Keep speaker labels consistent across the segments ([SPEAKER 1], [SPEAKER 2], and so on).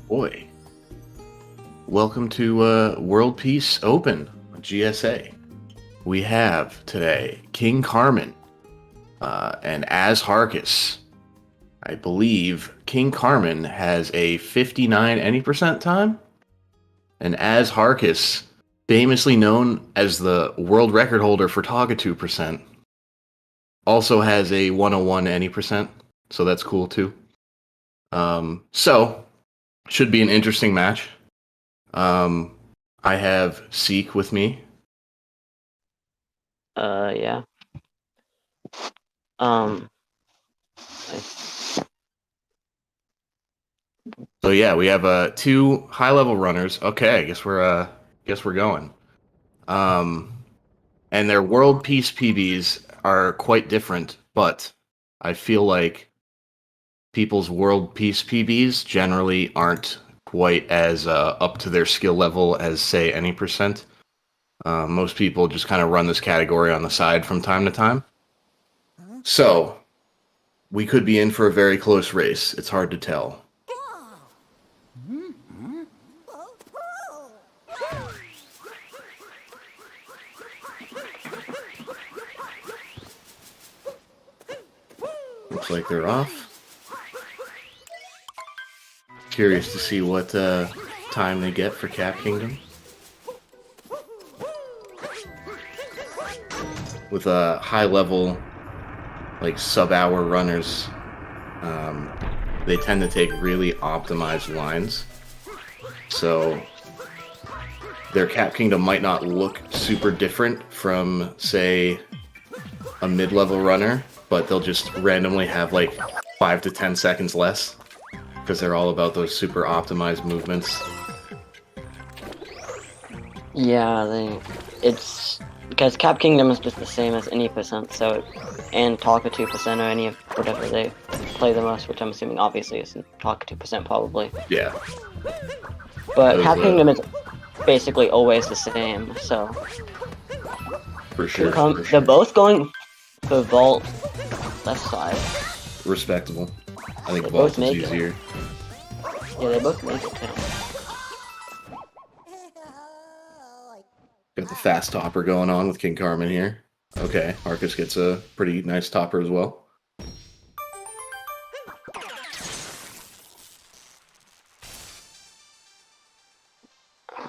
[SPEAKER 1] Boy, welcome to World Peace Open GSA. We have today King Carmen and AzHarcos. I believe King Carmen has a 59 any percent time, and AzHarcos, famously known as the world record holder for Toga 2%, also has a 101 any percent, so that's cool too. So should be an interesting match. I have Seek with me.
[SPEAKER 2] Yeah. I-
[SPEAKER 1] So yeah, we have two high level runners. Okay, I guess we're going. Um, and their world peace PBs are quite different, but I feel like people's world peace PBs generally aren't quite as up to their skill level as say any percent. Most people just kind of run this category on the side from time to time. So we could be in for a very close race. It's hard to tell. Looks like they're off. Curious to see what time they get for Cap Kingdom. With a high level, like sub-hour runners, they tend to take really optimized lines. So their Cap Kingdom might not look super different from, say, a mid-level runner, but they'll just randomly have like 5 to 10 seconds less because they're all about those super optimized movements.
[SPEAKER 2] Yeah, it's because Cap Kingdom is just the same as any percent, so and Talka 2% or any of whatever they play the most, which I'm assuming obviously is Talka 2% probably.
[SPEAKER 1] Yeah.
[SPEAKER 2] But Cap Kingdom is basically always the same, so
[SPEAKER 1] For sure.
[SPEAKER 2] They're both going for Vault left side.
[SPEAKER 1] Respectable. I think Vault is easier.
[SPEAKER 2] Yeah, they both make it too.
[SPEAKER 1] Got the fast topper going on with King Carmen here. Okay, Harcos gets a pretty nice topper as well.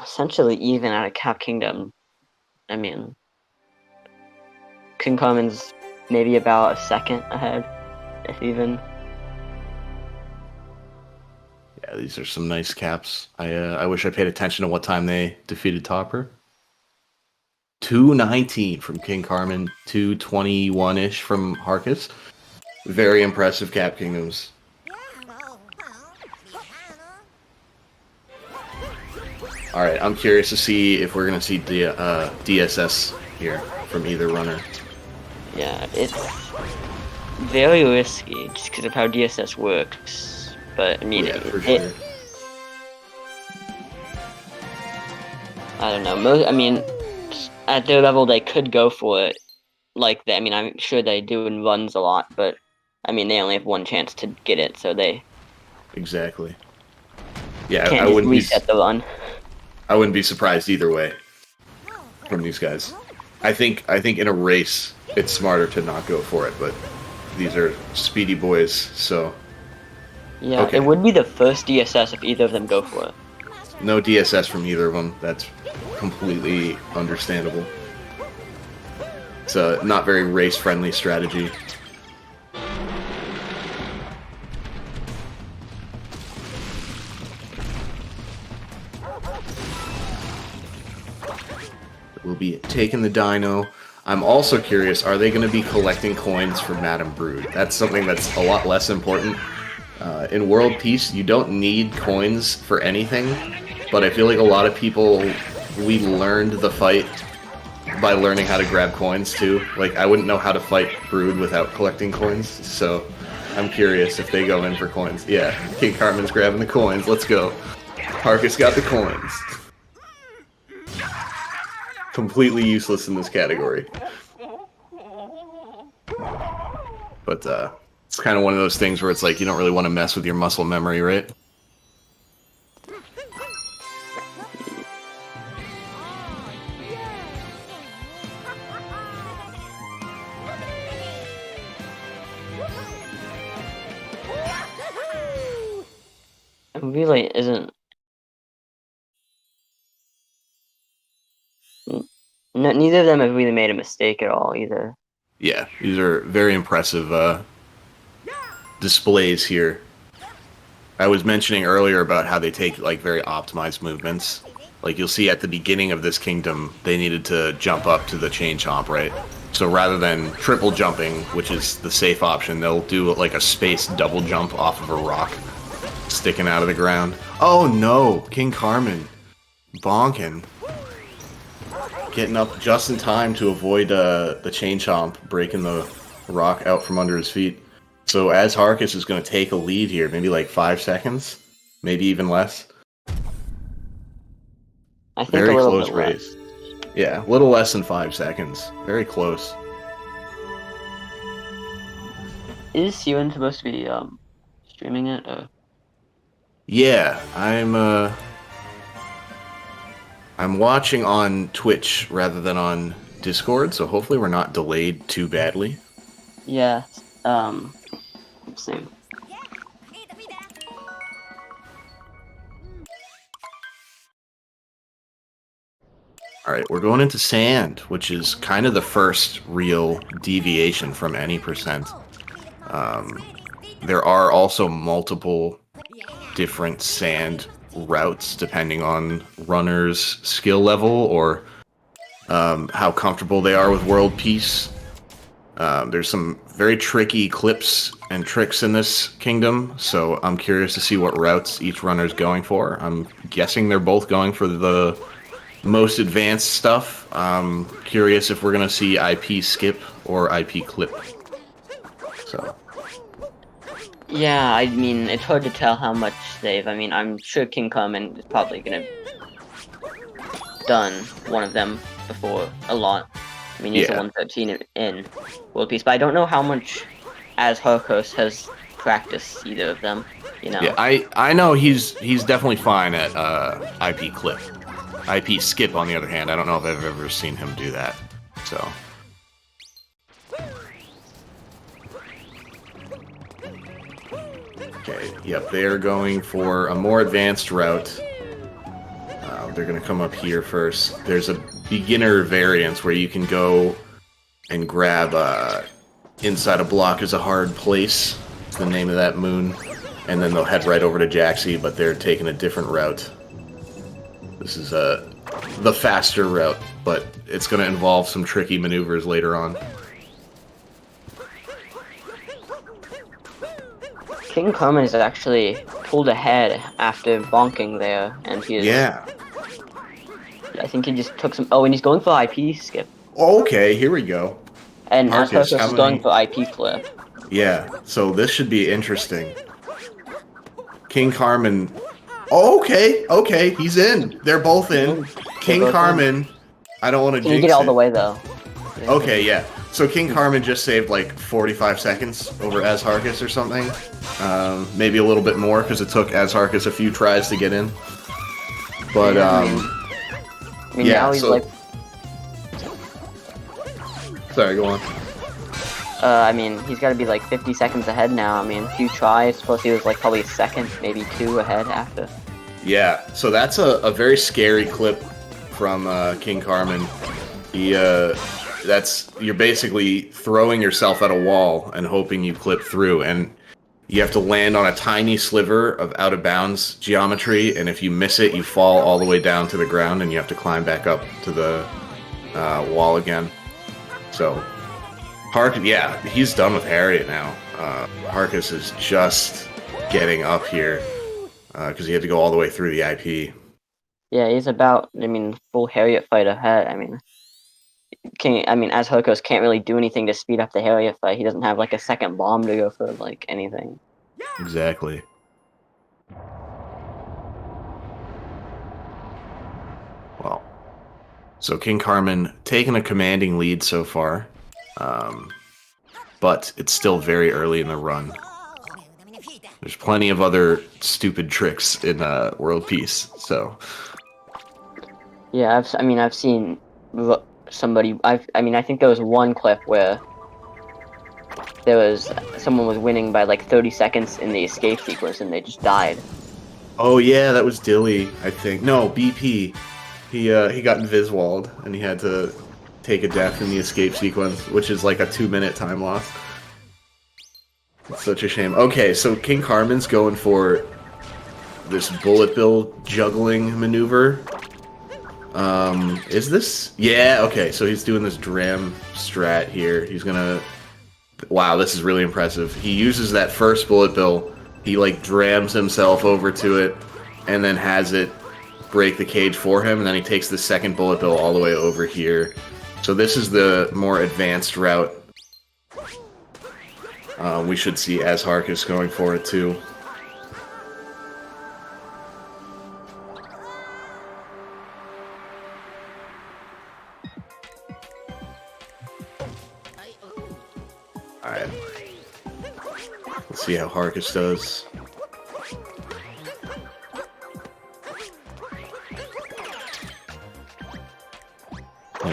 [SPEAKER 2] Essentially even out of Cap Kingdom. I mean, King Carmen's maybe about a second ahead, if even.
[SPEAKER 1] Yeah, these are some nice caps. I wish I paid attention to what time they defeated Topper. 219 from King Carmen, 221-ish from Harcos. Very impressive Cap Kingdoms. Alright, I'm curious to see if we're going to see DSS here from either runner.
[SPEAKER 2] Yeah, it's very risky just because of how DSS works. But, I mean,
[SPEAKER 1] yeah, for sure.
[SPEAKER 2] I don't know. I mean, at their level, they could go for it. I mean, I'm sure they do in runs a lot, but, I mean, they only have one chance to get it, so they...
[SPEAKER 1] Exactly. Yeah,
[SPEAKER 2] can't just reset the run.
[SPEAKER 1] I wouldn't be surprised either way from these guys. I think in a race, it's smarter to not go for it, but these are speedy boys, so...
[SPEAKER 2] Yeah, okay. It would be the first DSS if either of them go for it.
[SPEAKER 1] No DSS from either of them. That's completely understandable. It's a not very race-friendly strategy. We'll be taking the dino. I'm also curious, are they going to be collecting coins for Madame Brood? That's something that's a lot less important. In World Peace, you don't need coins for anything, but I feel like a lot of people, we learned the fight by learning how to grab coins too. Like, I wouldn't know how to fight Brood without collecting coins, so I'm curious if they go in for coins. Yeah, King Carmen's grabbing the coins, let's go. Harcos got the coins. Completely useless in this category. But, it's kind of one of those things where it's like you don't really want to mess with your muscle memory, right?
[SPEAKER 2] It really isn't. Neither of them have really made a mistake at all either.
[SPEAKER 1] Yeah, these are very impressive displays here. I was mentioning earlier about how they take like very optimized movements. Like you'll see at the beginning of this kingdom, they needed to jump up to the chain chomp, right? So rather than triple jumping, which is the safe option, they'll do like a space double jump off of a rock sticking out of the ground. Oh no, King Carmen bonking. Getting up just in time to avoid the chain chomp breaking the rock out from under his feet. So AzHarcos is going to take a lead here, maybe like 5 seconds, maybe even less.
[SPEAKER 2] I think
[SPEAKER 1] Very
[SPEAKER 2] a little
[SPEAKER 1] close
[SPEAKER 2] bit
[SPEAKER 1] race.
[SPEAKER 2] less.
[SPEAKER 1] Yeah, a little less than 5 seconds. Very close.
[SPEAKER 2] Is Siren supposed to be streaming it? Or?
[SPEAKER 1] Yeah, I'm watching on Twitch rather than on Discord, so hopefully we're not delayed too badly.
[SPEAKER 2] Yeah. Same.
[SPEAKER 1] Alright, we're going into sand, which is kind of the first real deviation from any percent. There are also multiple different sand routes depending on runners' skill level or how comfortable they are with world peace. There's some very tricky clips and tricks in this kingdom, so I'm curious to see what routes each runner is going for. I'm guessing they're both going for the most advanced stuff. I'm curious if we're going to see IP skip or IP clip. So.
[SPEAKER 2] Yeah, I mean, it's hard to tell how much I mean, I'm sure King Carmen is probably gonna done one of them before a lot. I mean, he's a 113 in World Peace, but I don't know how much AzHarcos has practiced either of them. You know.
[SPEAKER 1] Yeah, I know he's definitely fine at IP clip. IP skip, on the other hand, I don't know if I've ever seen him do that. So. Okay, yep, they're going for a more advanced route. They're going to come up here first. There's a beginner variance where you can go and grab inside a block is a hard place. It's the name of that moon. And then they'll head right over to Jaxi, but they're taking a different route. This is the faster route, but it's going to involve some tricky maneuvers later on.
[SPEAKER 2] King Carmen is actually pulled ahead after bonking there, and he is...
[SPEAKER 1] Yeah.
[SPEAKER 2] I think he just took some... Oh, and he's going for IP skip.
[SPEAKER 1] Okay, here we go.
[SPEAKER 2] And AzHarcos is going for IP flip.
[SPEAKER 1] Yeah, so this should be interesting. King Carmen... Oh, okay, he's in. They're both in. King Carmen... I don't want to jinx it.
[SPEAKER 2] Can you get all the way, though?
[SPEAKER 1] Okay, yeah. So King Carmen just saved like 45 seconds over AzHarcos or something. Maybe a little bit more because it took AzHarcos a few tries to get in. But
[SPEAKER 2] I mean,
[SPEAKER 1] yeah,
[SPEAKER 2] now he's
[SPEAKER 1] so...
[SPEAKER 2] like...
[SPEAKER 1] Sorry, go on.
[SPEAKER 2] I mean, he's got to be like 50 seconds ahead now. I mean, a few tries, plus he was like probably a second, maybe two ahead after.
[SPEAKER 1] Yeah, so that's a very scary clip from King Carmen. You're basically throwing yourself at a wall and hoping you clip through, and you have to land on a tiny sliver of out of bounds geometry, and if you miss it, you fall all the way down to the ground, and you have to climb back up to the wall again. So, yeah, he's done with Harriet now. Harcos is just getting up here because he had to go all the way through the IP.
[SPEAKER 2] Yeah, he's about, full Harriet fight ahead. AzHarcos can't really do anything to speed up the Harriet fight. He doesn't have like a second bomb to go for like anything.
[SPEAKER 1] Exactly. Well, so King Carmen taking a commanding lead so far, but it's still very early in the run. There's plenty of other stupid tricks in World Peace, so...
[SPEAKER 2] Yeah, I've seen somebody... I think there was one clip where someone was winning by like 30 seconds in the escape sequence and they just died.
[SPEAKER 1] Oh yeah, that was Dilly, I think. No, BP. He got Viswalled and he had to take a death in the escape sequence, which is like a 2-minute time loss. It's such a shame. Okay, so King Carmen's going for this bullet bill juggling maneuver. Is this? Yeah, okay, so he's doing this dram strat here. He's gonna... Wow, this is really impressive. He uses that first bullet bill, he like drams himself over to it, and then has it break the cage for him, and then he takes the second bullet bill all the way over here. So this is the more advanced route. We should see AzHarcos going for it too. Alright. Let's see how Harcos does.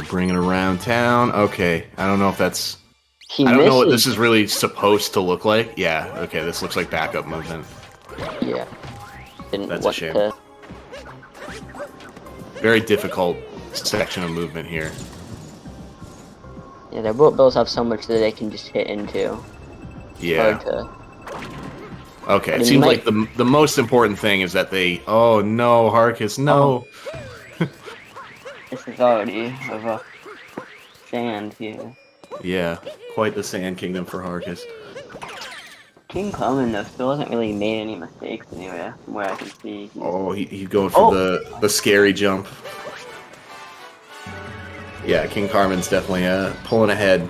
[SPEAKER 1] Bring it around town. Okay, I don't know if that's... I don't know what this is really supposed to look like. Yeah, okay, this looks like backup movement.
[SPEAKER 2] Yeah.
[SPEAKER 1] That's a shame. Very difficult section of movement here.
[SPEAKER 2] Yeah, their bullet bills have so much that they can just hit into.
[SPEAKER 1] Yeah. Okay, it seems like the most important thing is that they... Oh no, Harcos, no!
[SPEAKER 2] Oh. This is already of a sand here.
[SPEAKER 1] Yeah, quite the sand kingdom for Harcos.
[SPEAKER 2] King Carmen though still hasn't really made any mistakes anywhere, from where I can see.
[SPEAKER 1] Oh, he's going for the scary jump. Yeah, King Carmen's definitely pulling ahead.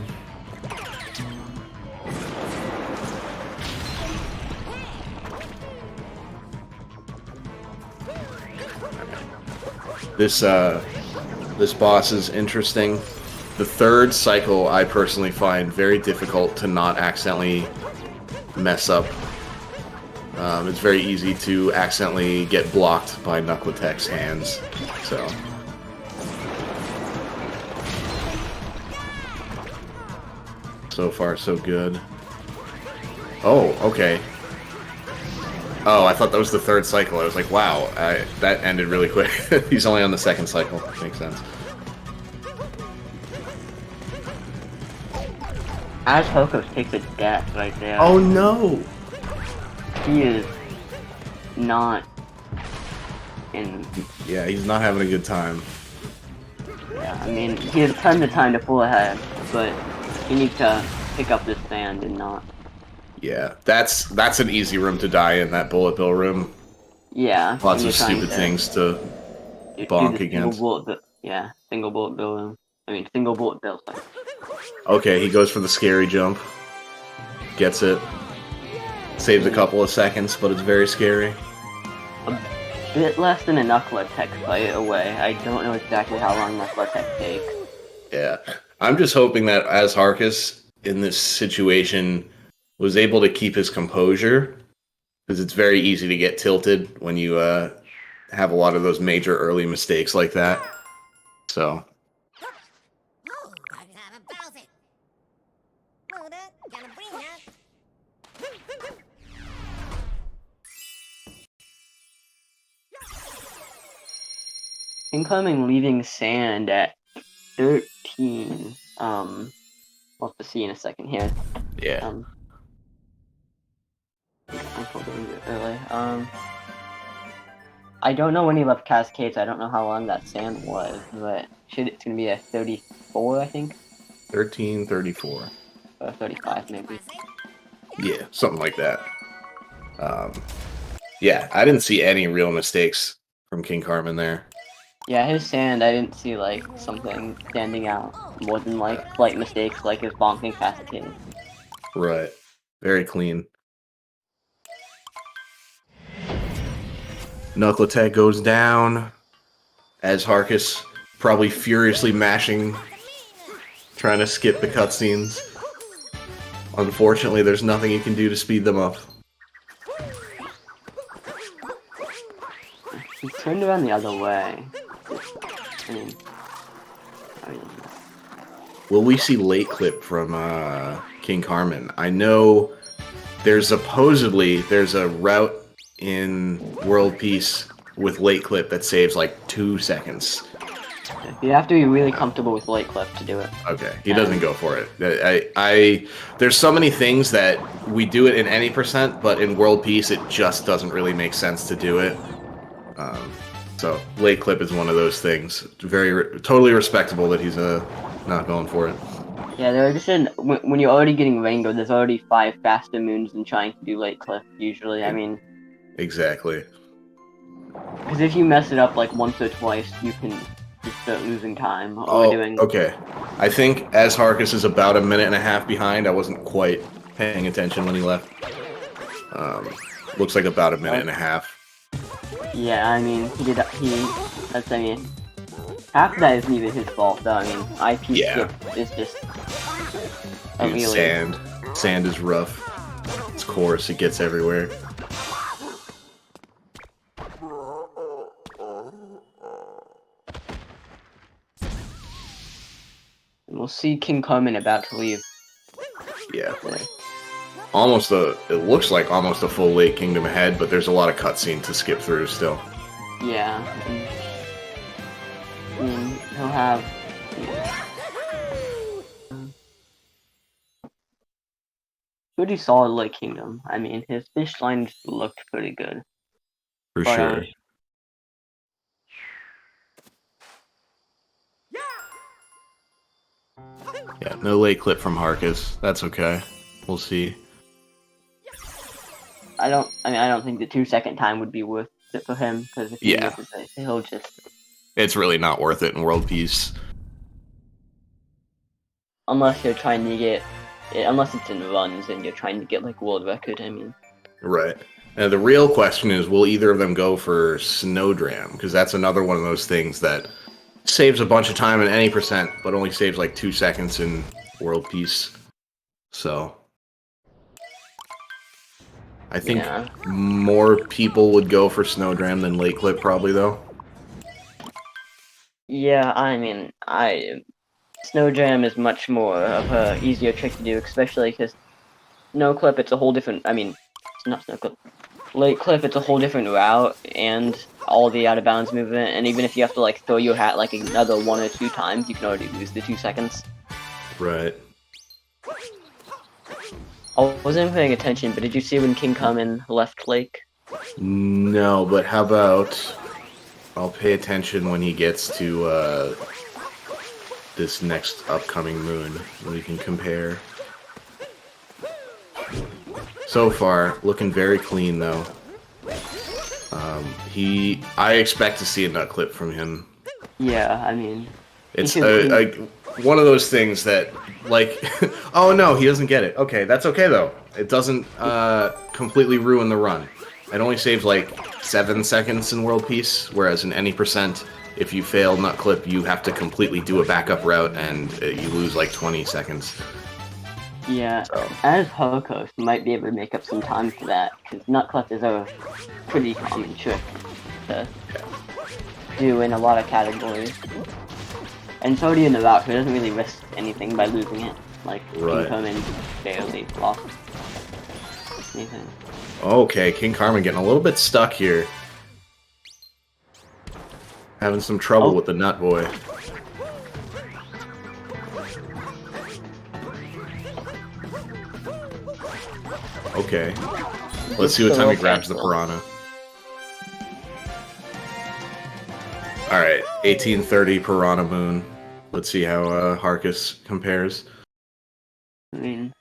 [SPEAKER 1] This boss is interesting. The third cycle I personally find very difficult to not accidentally mess up. It's very easy to accidentally get blocked by Knuckletech's hands. So far, so good. Oh, okay. Oh, I thought that was the third cycle. I was like, wow, that ended really quick. He's only on the second cycle. Makes sense.
[SPEAKER 2] AzHarcos takes a death right there.
[SPEAKER 1] Oh no!
[SPEAKER 2] He is not in...
[SPEAKER 1] Yeah, he's not having a good time.
[SPEAKER 2] Yeah, I mean, he has plenty of time to pull ahead, but he needs to pick up this sand and not...
[SPEAKER 1] Yeah, that's an easy room to die in, that bullet bill room.
[SPEAKER 2] Yeah.
[SPEAKER 1] Lots of stupid things to bonk against.
[SPEAKER 2] Yeah, single bullet bill room. I mean, single bullet bill. Sorry.
[SPEAKER 1] Okay, he goes for the scary jump. Gets it. Saves a couple of seconds, but it's very scary.
[SPEAKER 2] A bit less than a Knuckletech fight away. I don't know exactly how long Knuckletech takes.
[SPEAKER 1] Yeah. I'm just hoping that AzHarcos, in this situation, was able to keep his composure, because it's very easy to get tilted when you have a lot of those major early mistakes like that. So...
[SPEAKER 2] Incoming leaving sand at 13. We'll have to see in a second here.
[SPEAKER 1] Yeah.
[SPEAKER 2] I'm probably early. I don't know when he left Cascades. I don't know how long that sand was, but it's gonna be a 34, I think.
[SPEAKER 1] 13, 34.
[SPEAKER 2] Or 35, maybe.
[SPEAKER 1] Yeah, something like that. Yeah, I didn't see any real mistakes from King Carmen there.
[SPEAKER 2] Yeah, his sand, I didn't see, like, something standing out more than, like, slight mistakes, like his bonking Cascade.
[SPEAKER 1] Right. Very clean. Knuckletech goes down. AzHarcos probably furiously mashing, trying to skip the cutscenes. Unfortunately, there's nothing you can do to speed them up.
[SPEAKER 2] He turned around the other way. I mean,
[SPEAKER 1] will we see late clip from King Carmen? I know there's a route in World Peace with late clip that saves like 2 seconds.
[SPEAKER 2] You have to be really comfortable with late clip to do it.
[SPEAKER 1] Okay, he doesn't go for it. There's so many things that we do it in any percent, but in World Peace it just doesn't really make sense to do it. So late clip is one of those things. Totally respectable that he's not going for it.
[SPEAKER 2] Yeah, there just when you're already getting Rainbow, there's already 5 faster moons than trying to do late clip. Usually, I mean.
[SPEAKER 1] Exactly.
[SPEAKER 2] Because if you mess it up like once or twice, you can just start losing time.
[SPEAKER 1] Okay. I think AzHarcos is about a minute and a half behind. I wasn't quite paying attention when he left. Looks like about a minute and a half.
[SPEAKER 2] Yeah, I mean, half of that isn't even his fault, though. I mean, IP skip is just...
[SPEAKER 1] Dude, sand is rough. It's coarse, it gets everywhere.
[SPEAKER 2] We'll see King Carmen about to leave.
[SPEAKER 1] Yeah. It looks like almost a full Lake Kingdom ahead, but there's a lot of cutscene to skip through still.
[SPEAKER 2] Yeah. He'll have... Pretty solid Lake Kingdom. I mean, his fish lines looked pretty good.
[SPEAKER 1] For sure. Yeah, no late clip from Harcos. That's okay. We'll see.
[SPEAKER 2] I don't think the 2-second time would be worth it for him, because if he misses it, he'll just...
[SPEAKER 1] It's really not worth it in World Peace.
[SPEAKER 2] Unless you're trying to get... Unless it's in runs and you're trying to get, like, world record, I mean.
[SPEAKER 1] Right. Now, the real question is, will either of them go for Snowdram? Because that's another one of those things that saves a bunch of time in any percent, but only saves like 2 seconds in World Peace. So I think more people would go for Snowdram than Late Clip, probably, though.
[SPEAKER 2] Yeah, I mean, Snowdram is much more of a easier trick to do, especially because No Clip, it's a whole different... I mean, it's not Snow Clip. Late Clip, it's a whole different route, and all the out-of-bounds movement, and even if you have to, like, throw your hat, like, another 1 or 2 times, you can already lose the 2 seconds.
[SPEAKER 1] Right.
[SPEAKER 2] I wasn't paying attention, but did you see when King Carmen left Lake?
[SPEAKER 1] No, but how about... I'll pay attention when he gets to, this next upcoming moon, we can compare. So far, looking very clean, though. I expect to see a nut clip from him.
[SPEAKER 2] Yeah, I mean...
[SPEAKER 1] It's one of those things that, like... oh, no, he doesn't get it. Okay, that's okay, though. It doesn't completely ruin the run. It only saves, like, 7 seconds in World Peace, whereas in any percent, if you fail nut clip, you have to completely do a backup route, and you lose, like, 20 seconds.
[SPEAKER 2] Yeah, AzHarcos might be able to make up some time for that, because nut clip is a pretty common trick to do in a lot of categories. And it's already in the route, so it doesn't really risk anything by losing it. Like, King Carmen barely lost anything.
[SPEAKER 1] Okay, King Carmen getting a little bit stuck here. Having some trouble with the nut boy. Okay. Let's see what time he grabs the piranha. Alright, 1830 Piranha Moon. Let's see how Harcos compares.
[SPEAKER 2] I mean...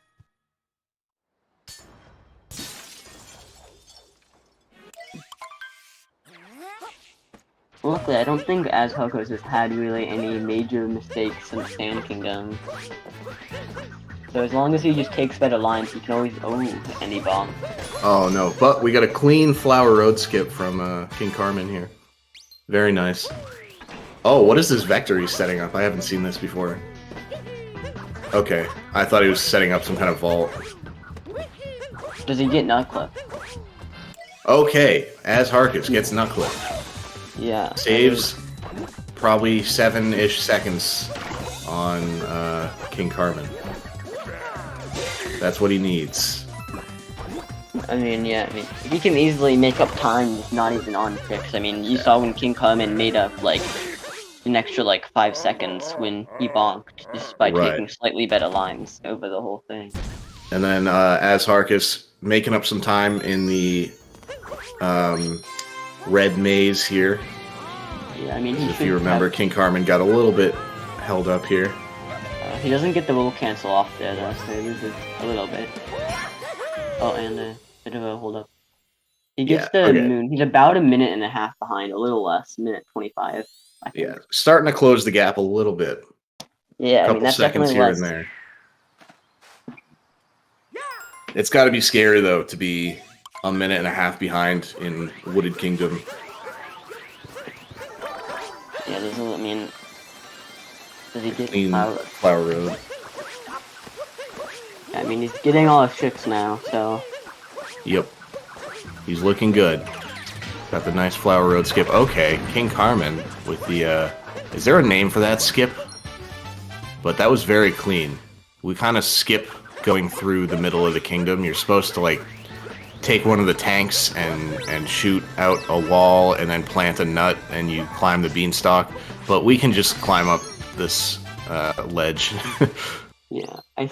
[SPEAKER 2] Luckily, I don't think AzHarcos has had really any major mistakes in Sand Kingdom. So as long as he just takes better lines, he can always... Oh, any bomb.
[SPEAKER 1] Oh no, but we got a clean Flower Road skip from King Carmen here. Very nice. Oh, what is this vector he's setting up? I haven't seen this before. Okay, I thought he was setting up some kind of vault.
[SPEAKER 2] Does he get nut clip?
[SPEAKER 1] Okay, AzHarcos gets nut clip.
[SPEAKER 2] Yeah.
[SPEAKER 1] Saves probably 7-ish seconds on King Carmen. That's what he needs.
[SPEAKER 2] I mean, yeah, I mean, he can easily make up time with not even on 6. I mean, you saw when King Carmen made up, like, an extra, like, 5 seconds when he bonked, just by
[SPEAKER 1] Right.
[SPEAKER 2] taking slightly better lines over the whole thing.
[SPEAKER 1] And then AzHarcos making up some time in the red maze here.
[SPEAKER 2] Yeah, I mean, he
[SPEAKER 1] If you remember,
[SPEAKER 2] have,
[SPEAKER 1] King Carmen got a little bit held up here.
[SPEAKER 2] he doesn't get the roll cancel off there, though, so he loses a little bit. Oh, and a bit of a hold up. He gets the moon. He's about a minute and a half behind, a little less, minute 25. I think.
[SPEAKER 1] Yeah, starting to close the gap a little bit.
[SPEAKER 2] Yeah,
[SPEAKER 1] a
[SPEAKER 2] I mean,
[SPEAKER 1] couple
[SPEAKER 2] that's
[SPEAKER 1] seconds
[SPEAKER 2] definitely
[SPEAKER 1] here
[SPEAKER 2] less.
[SPEAKER 1] and there. It's got to be scary though to be a minute and a half behind in Wooded Kingdom.
[SPEAKER 2] Yeah, I mean, does he get
[SPEAKER 1] Flower Road?
[SPEAKER 2] Yeah, I mean, he's getting all his tricks now, so.
[SPEAKER 1] Yep, he's looking good. Got the nice Flower Road skip. Okay, King Carmen with the. Is there a name for that skip? But that was very clean. We kind of skip going through the middle of the kingdom. You're supposed to like take one of the tanks and shoot out a wall and then plant a nut and you climb the beanstalk. But we can just climb up this ledge.
[SPEAKER 2] Yeah, I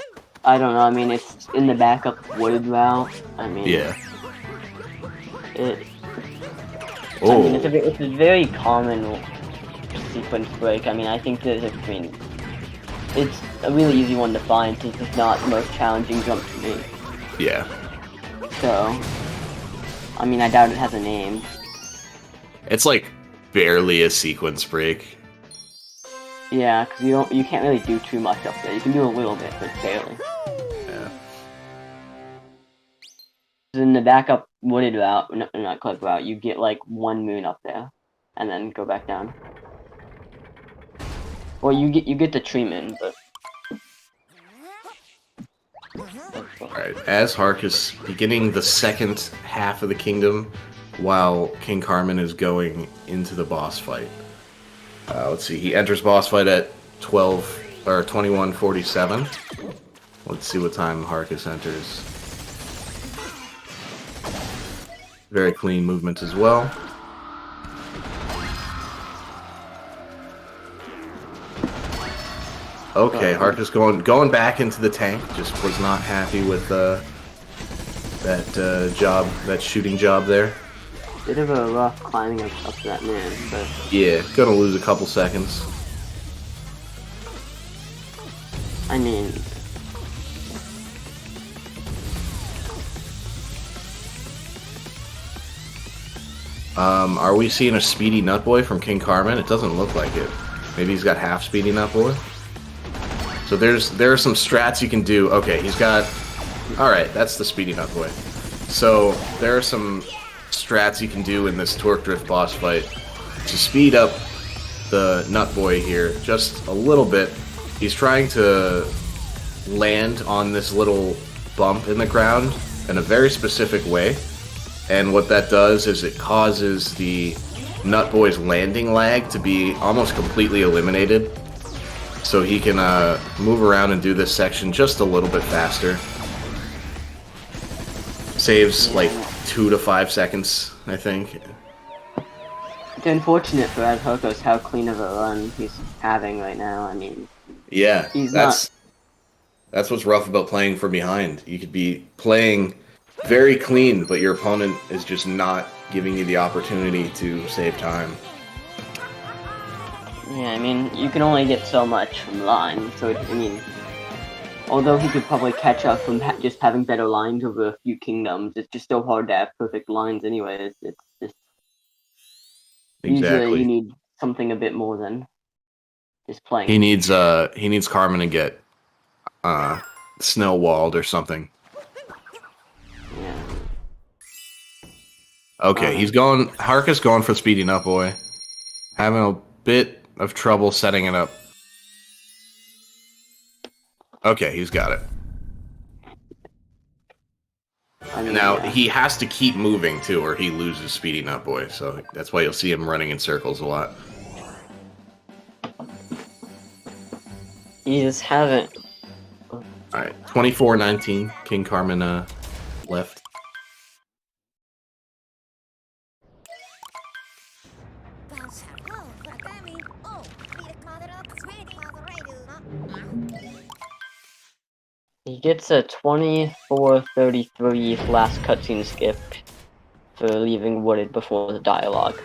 [SPEAKER 2] don't know. I mean, it's in the backup wooded route. I mean,
[SPEAKER 1] yeah.
[SPEAKER 2] I mean, it's a very common sequence break. I mean, I think that it's a really easy one to find since it's not the most challenging jump to make.
[SPEAKER 1] Yeah.
[SPEAKER 2] So, I mean, I doubt it has a name.
[SPEAKER 1] It's like barely a sequence break.
[SPEAKER 2] Yeah, because you can't really do too much up there. You can do a little bit, but barely.
[SPEAKER 1] Yeah.
[SPEAKER 2] In the backup wooded route, not clip route, you get like one moon up there, and then go back down. Well, you get the tree moon, but.
[SPEAKER 1] Alright, AzHarcos beginning the second half of the kingdom while King Carmen is going into the boss fight. Let's see, he enters boss fight at 21:47. Let's see what time Harcos enters. Very clean movement as well. Okay, Harcos going back into the tank. Just was not happy with that shooting job there.
[SPEAKER 2] Bit of a rough climbing up to that man, but
[SPEAKER 1] yeah, gonna lose a couple seconds.
[SPEAKER 2] I mean,
[SPEAKER 1] are we seeing a speedy Nutboy from King Carmen? It doesn't look like it. Maybe he's got half speedy Nutboy. So there are some strats you can do. Okay, he's got. All right, that's the speedy Nutboy. So there are some strats you can do in this Torque Drift boss fight to speed up the Nutboy here just a little bit. He's trying to land on this little bump in the ground in a very specific way, and what that does is it causes the Nutboy's landing lag to be almost completely eliminated, so he can move around and do this section just a little bit faster. Saves like 2 to 5 seconds, I think.
[SPEAKER 2] It's unfortunate for AzHarcos how clean of a run he's having right now. I mean,
[SPEAKER 1] yeah,
[SPEAKER 2] that's
[SPEAKER 1] what's rough about playing from behind. You could be playing very clean, but your opponent is just not giving you the opportunity to save time.
[SPEAKER 2] Yeah, I mean, you can only get so much from line, so I mean, although he could probably catch up from just having better lines over a few kingdoms, it's just so hard to have perfect lines anyways. It's just usually you need something a bit more than just playing.
[SPEAKER 1] He needs Carmen to get snow walled or something.
[SPEAKER 2] Yeah.
[SPEAKER 1] Okay, Harcos going for speeding up, boy. Having a bit of trouble setting it up. Okay, he's got it.
[SPEAKER 2] I mean,
[SPEAKER 1] Now, he has to keep moving, too, or he loses speeding up, boy. So that's why you'll see him running in circles a lot.
[SPEAKER 2] You just haven't.
[SPEAKER 1] Alright, 24-19. King Carmen left.
[SPEAKER 2] He gets a 24-33 last cutscene skip for leaving wooded before the dialogue.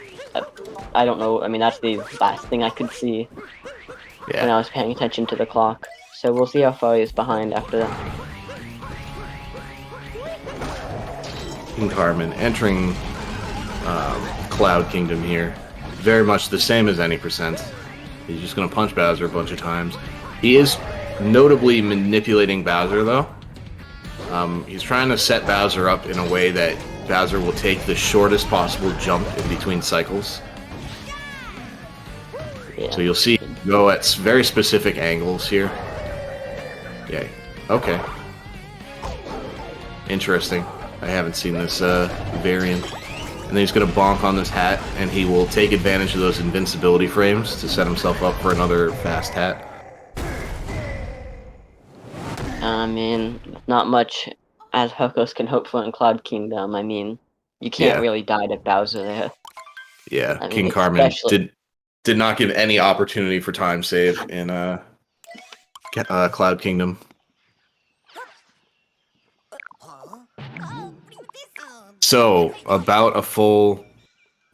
[SPEAKER 2] I don't know, I mean, that's the last thing I could see when I was paying attention to the clock. So we'll see how far he's behind after that.
[SPEAKER 1] King Carmen entering Cloud Kingdom here. Very much the same as any percent. He's just going to punch Bowser a bunch of times. He is notably manipulating Bowser, though. He's trying to set Bowser up in a way that Bowser will take the shortest possible jump in between cycles.
[SPEAKER 2] Yeah.
[SPEAKER 1] So you'll see him go at very specific angles here. Yay. Okay. Interesting. I haven't seen this variant. And then he's going to bonk on this hat, and he will take advantage of those invincibility frames to set himself up for another fast hat.
[SPEAKER 2] I mean, not much AzHarcos can hope for in Cloud Kingdom. I mean, you can't really die to Bowser there.
[SPEAKER 1] Yeah,
[SPEAKER 2] I mean,
[SPEAKER 1] King Carmen did not give any opportunity for time save in Cloud Kingdom. So, about a full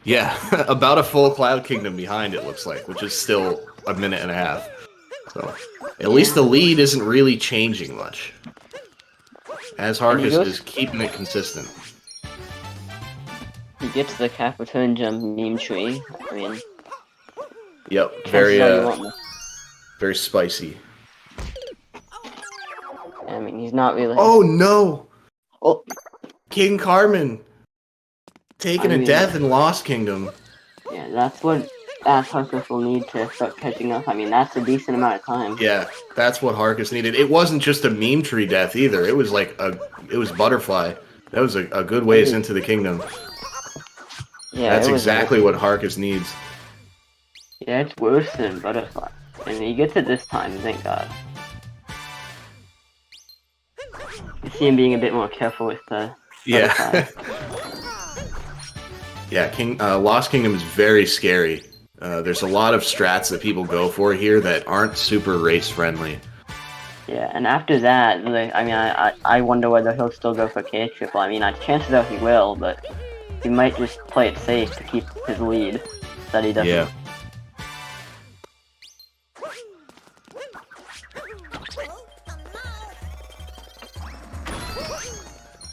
[SPEAKER 1] Cloud Kingdom behind it, looks like, which is still a minute and a half. So, at least the lead isn't really changing much. AzHarcos is keeping it consistent.
[SPEAKER 2] He gets the cap return jump meme tree. I mean,
[SPEAKER 1] yep, very spicy.
[SPEAKER 2] I mean, he's not really.
[SPEAKER 1] Oh no!
[SPEAKER 2] Oh,
[SPEAKER 1] King Carmen taking a death in Lost Kingdom.
[SPEAKER 2] Yeah, that's what AzHarcos will need to start catching up. I mean, that's a decent amount of time.
[SPEAKER 1] Yeah, that's what Harcos needed. It wasn't just a meme tree death either. It was like it was Butterfly. That was a good ways into the kingdom. Yeah, that's exactly what Harcos needs.
[SPEAKER 2] Yeah, it's worse than Butterfly. And he gets it this time, thank God. You see him being a bit more careful with the Butterfly.
[SPEAKER 1] Yeah, Lost Kingdom is very scary. There's a lot of strats that people go for here that aren't super race friendly.
[SPEAKER 2] Yeah, and after that, I mean, I wonder whether he'll still go for K triple. I mean, chances are he will, but he might just play it safe to keep his lead, that he doesn't.
[SPEAKER 1] Yeah.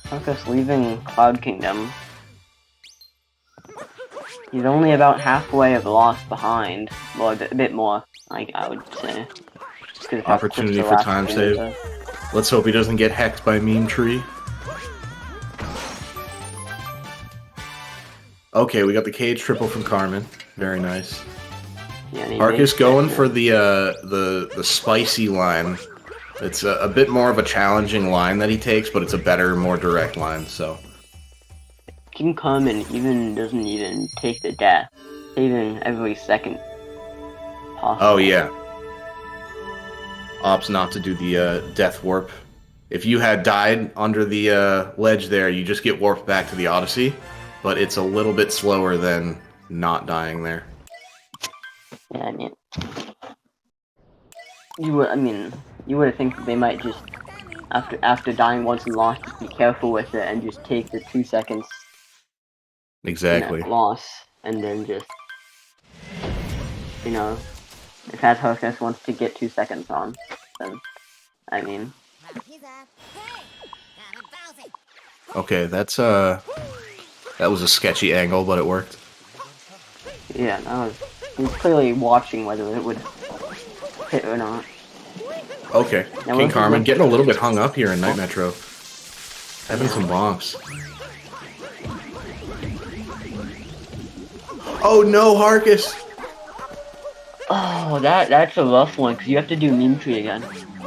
[SPEAKER 2] Harcos leaving Cloud Kingdom. He's only about halfway of Lost behind. Well, a bit more, I would say.
[SPEAKER 1] Opportunity for time save. Let's hope he doesn't get hecked by Meme Tree. Okay, we got the cage triple from Carmen. Very nice.
[SPEAKER 2] Yeah,
[SPEAKER 1] Harcos going for the spicy line. It's a bit more of a challenging line that he takes, but it's a better, more direct line. So
[SPEAKER 2] King Carmen doesn't even take the death, even every second possible.
[SPEAKER 1] Oh yeah. Opts not to do the death warp. If you had died under the ledge there, you just get warped back to the Odyssey, but it's a little bit slower than not dying there.
[SPEAKER 2] Yeah, I mean, you would think that they might just after dying once in Lost, just be careful with it and just take the 2 seconds.
[SPEAKER 1] Exactly.
[SPEAKER 2] Loss, and then just if AzHarcos wants to get 2 seconds on, then I mean.
[SPEAKER 1] Okay, that was a sketchy angle, but it worked.
[SPEAKER 2] Yeah, he was clearly watching whether it would hit or not.
[SPEAKER 1] Okay, now King Carmen getting a little bit hung up here in Night Metro. Having some bonks. Oh no, Harcos!
[SPEAKER 2] Oh, that's a rough one, because you have to do Meme Tree again.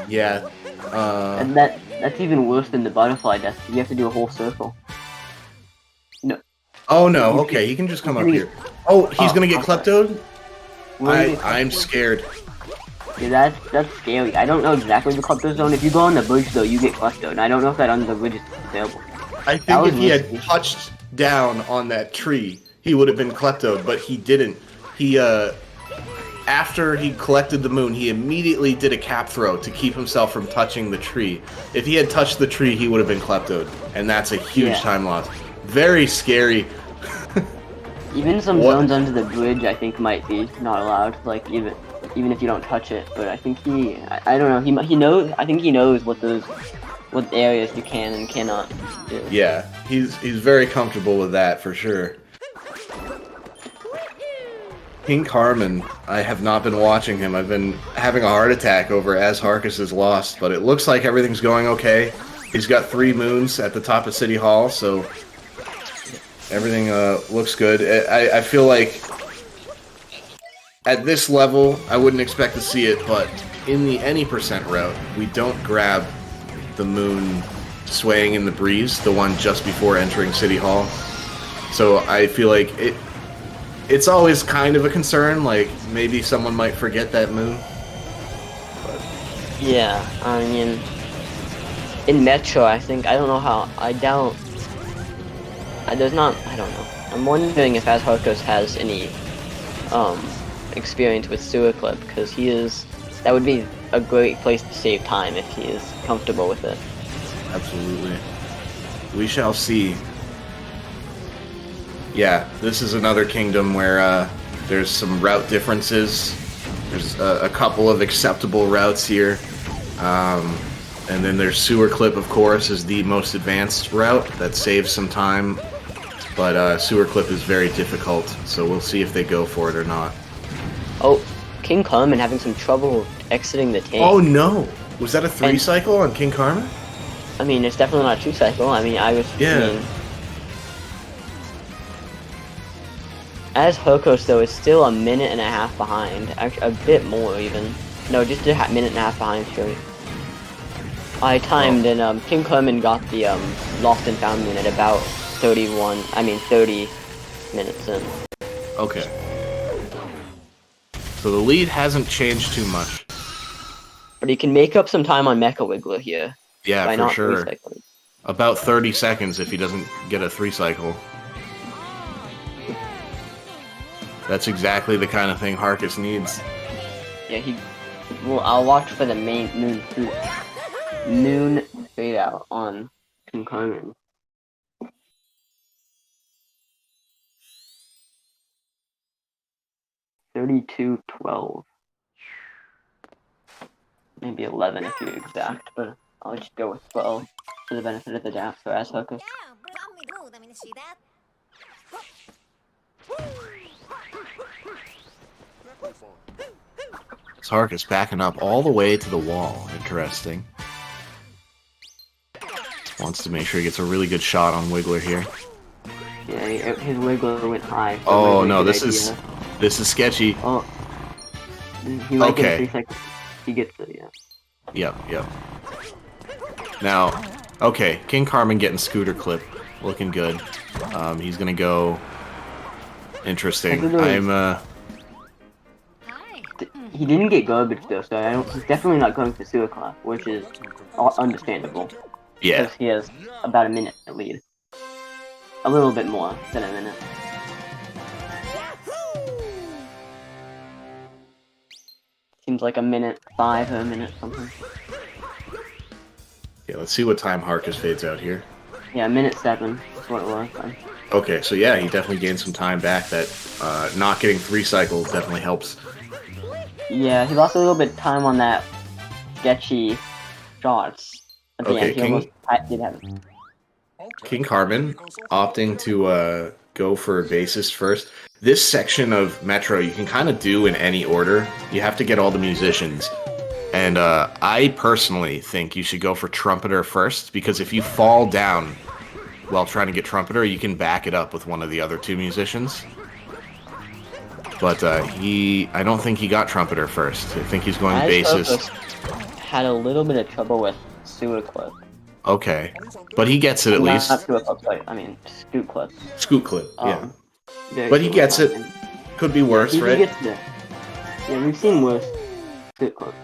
[SPEAKER 1] Yeah.
[SPEAKER 2] And that's even worse than the Butterfly death. You have to do a whole circle. No.
[SPEAKER 1] Oh no, okay, he can just come up here. Oh, he's gonna get kleptoed? I'm scared.
[SPEAKER 2] Yeah, that's scary. I don't know exactly the klepto zone. If you go on the bridge, though, you get kleptoed. And I don't know if that under the bridge is available.
[SPEAKER 1] I think if he had touched down on that tree, he would have been kleptoed, but he didn't. He after he collected the moon, he immediately did a cap throw to keep himself from touching the tree. If he had touched the tree, he would have been kleptoed, and that's a huge time loss. Very scary.
[SPEAKER 2] Even some zones under the bridge, I think, might be not allowed. Like even if you don't touch it. But I think I don't know. He knows. I think he knows what areas you can and cannot do.
[SPEAKER 1] Yeah, he's very comfortable with that for sure. King Carmen, I have not been watching him. I've been having a heart attack over AzHarcos is lost, but it looks like everything's going okay. He's got 3 moons at the top of City Hall, so everything looks good. I feel like at this level, I wouldn't expect to see it, but in the any percent route, we don't grab the moon swaying in the breeze, the one just before entering City Hall. So I feel like it's always kind of a concern, like maybe someone might forget that moon. But.
[SPEAKER 2] Yeah, I mean, in Metro, I don't know how, I don't know. I'm wondering if AzHarcos has any, experience with Sewer Clip, because that would be a great place to save time if he is comfortable with it.
[SPEAKER 1] Absolutely. We shall see. Yeah, this is another kingdom where there's some route differences. There's a couple of acceptable routes here. And then there's Sewer Clip, of course, is the most advanced route that saves some time. But Sewer Clip is very difficult, so we'll see if they go for it or not.
[SPEAKER 2] Oh, King Carmen having some trouble exiting the tank.
[SPEAKER 1] Oh no! Was that a 3-cycle on King Carmen?
[SPEAKER 2] I mean, it's definitely not a 2-cycle. I mean, AzHarcos, though, is still 1.5 minutes behind. Actually, a bit more, even. No, just a 1.5 minutes behind, sure. I timed, and King Carmen got the Lost and Found moon at about 30 minutes in.
[SPEAKER 1] Okay. So the lead hasn't changed too much.
[SPEAKER 2] But he can make up some time on Mecha Wiggler here.
[SPEAKER 1] Yeah, for sure. About 30 seconds if he doesn't get a 3-cycle. That's exactly the kind of thing Harcos needs.
[SPEAKER 2] Yeah, well, I'll watch for the main moon fade out on King Carmen. $32.12. Maybe 11 if you're exact, but I'll just go with 12 for the benefit of the doubt for AzHarcos.
[SPEAKER 1] AzHarcos backing up all the way to the wall. Interesting. Wants to make sure he gets a really good shot on Wiggler here.
[SPEAKER 2] Yeah, his Wiggler went high. So
[SPEAKER 1] oh no, this is sketchy.
[SPEAKER 2] Oh, he might get a 3-cycle. He gets it, yeah.
[SPEAKER 1] Yep. Now, okay, King Carmen getting Scooter Clip, looking good. He's gonna go. Interesting.
[SPEAKER 2] He didn't get garbage though, so he's definitely not going for Sewer Clip, which is understandable.
[SPEAKER 1] Yeah.
[SPEAKER 2] Because he has about 1 minute lead. A little bit more than 1 minute. Seems like 1.5 minutes or 1 minute something.
[SPEAKER 1] Yeah, let's see what time Harcos fades out here.
[SPEAKER 2] Yeah, 1:07 is what it was.
[SPEAKER 1] Okay, so yeah, he definitely gained some time back. That not getting 3 cycles definitely helps.
[SPEAKER 2] Yeah, he lost a little bit of time on that sketchy shots at the end. He almost did have it.
[SPEAKER 1] King Carmen opting to go for bases first. This section of Metro you can kind of do in any order. You have to get all the musicians. And I personally think you should go for Trumpeter first, because if you fall down while trying to get Trumpeter, you can back it up with one of the other 2 musicians. But I don't think he got Trumpeter first. I think he's going bassist.
[SPEAKER 2] Had a little bit of trouble with Sewer Clip.
[SPEAKER 1] Okay, but he gets it at least.
[SPEAKER 2] Not Sewer Clip, sorry. I mean, Scoot Clip.
[SPEAKER 1] Scoot Clip, yeah. But he gets it. Could be worse, right?
[SPEAKER 2] He gets it. Yeah, we've seen worse Scoot Clip.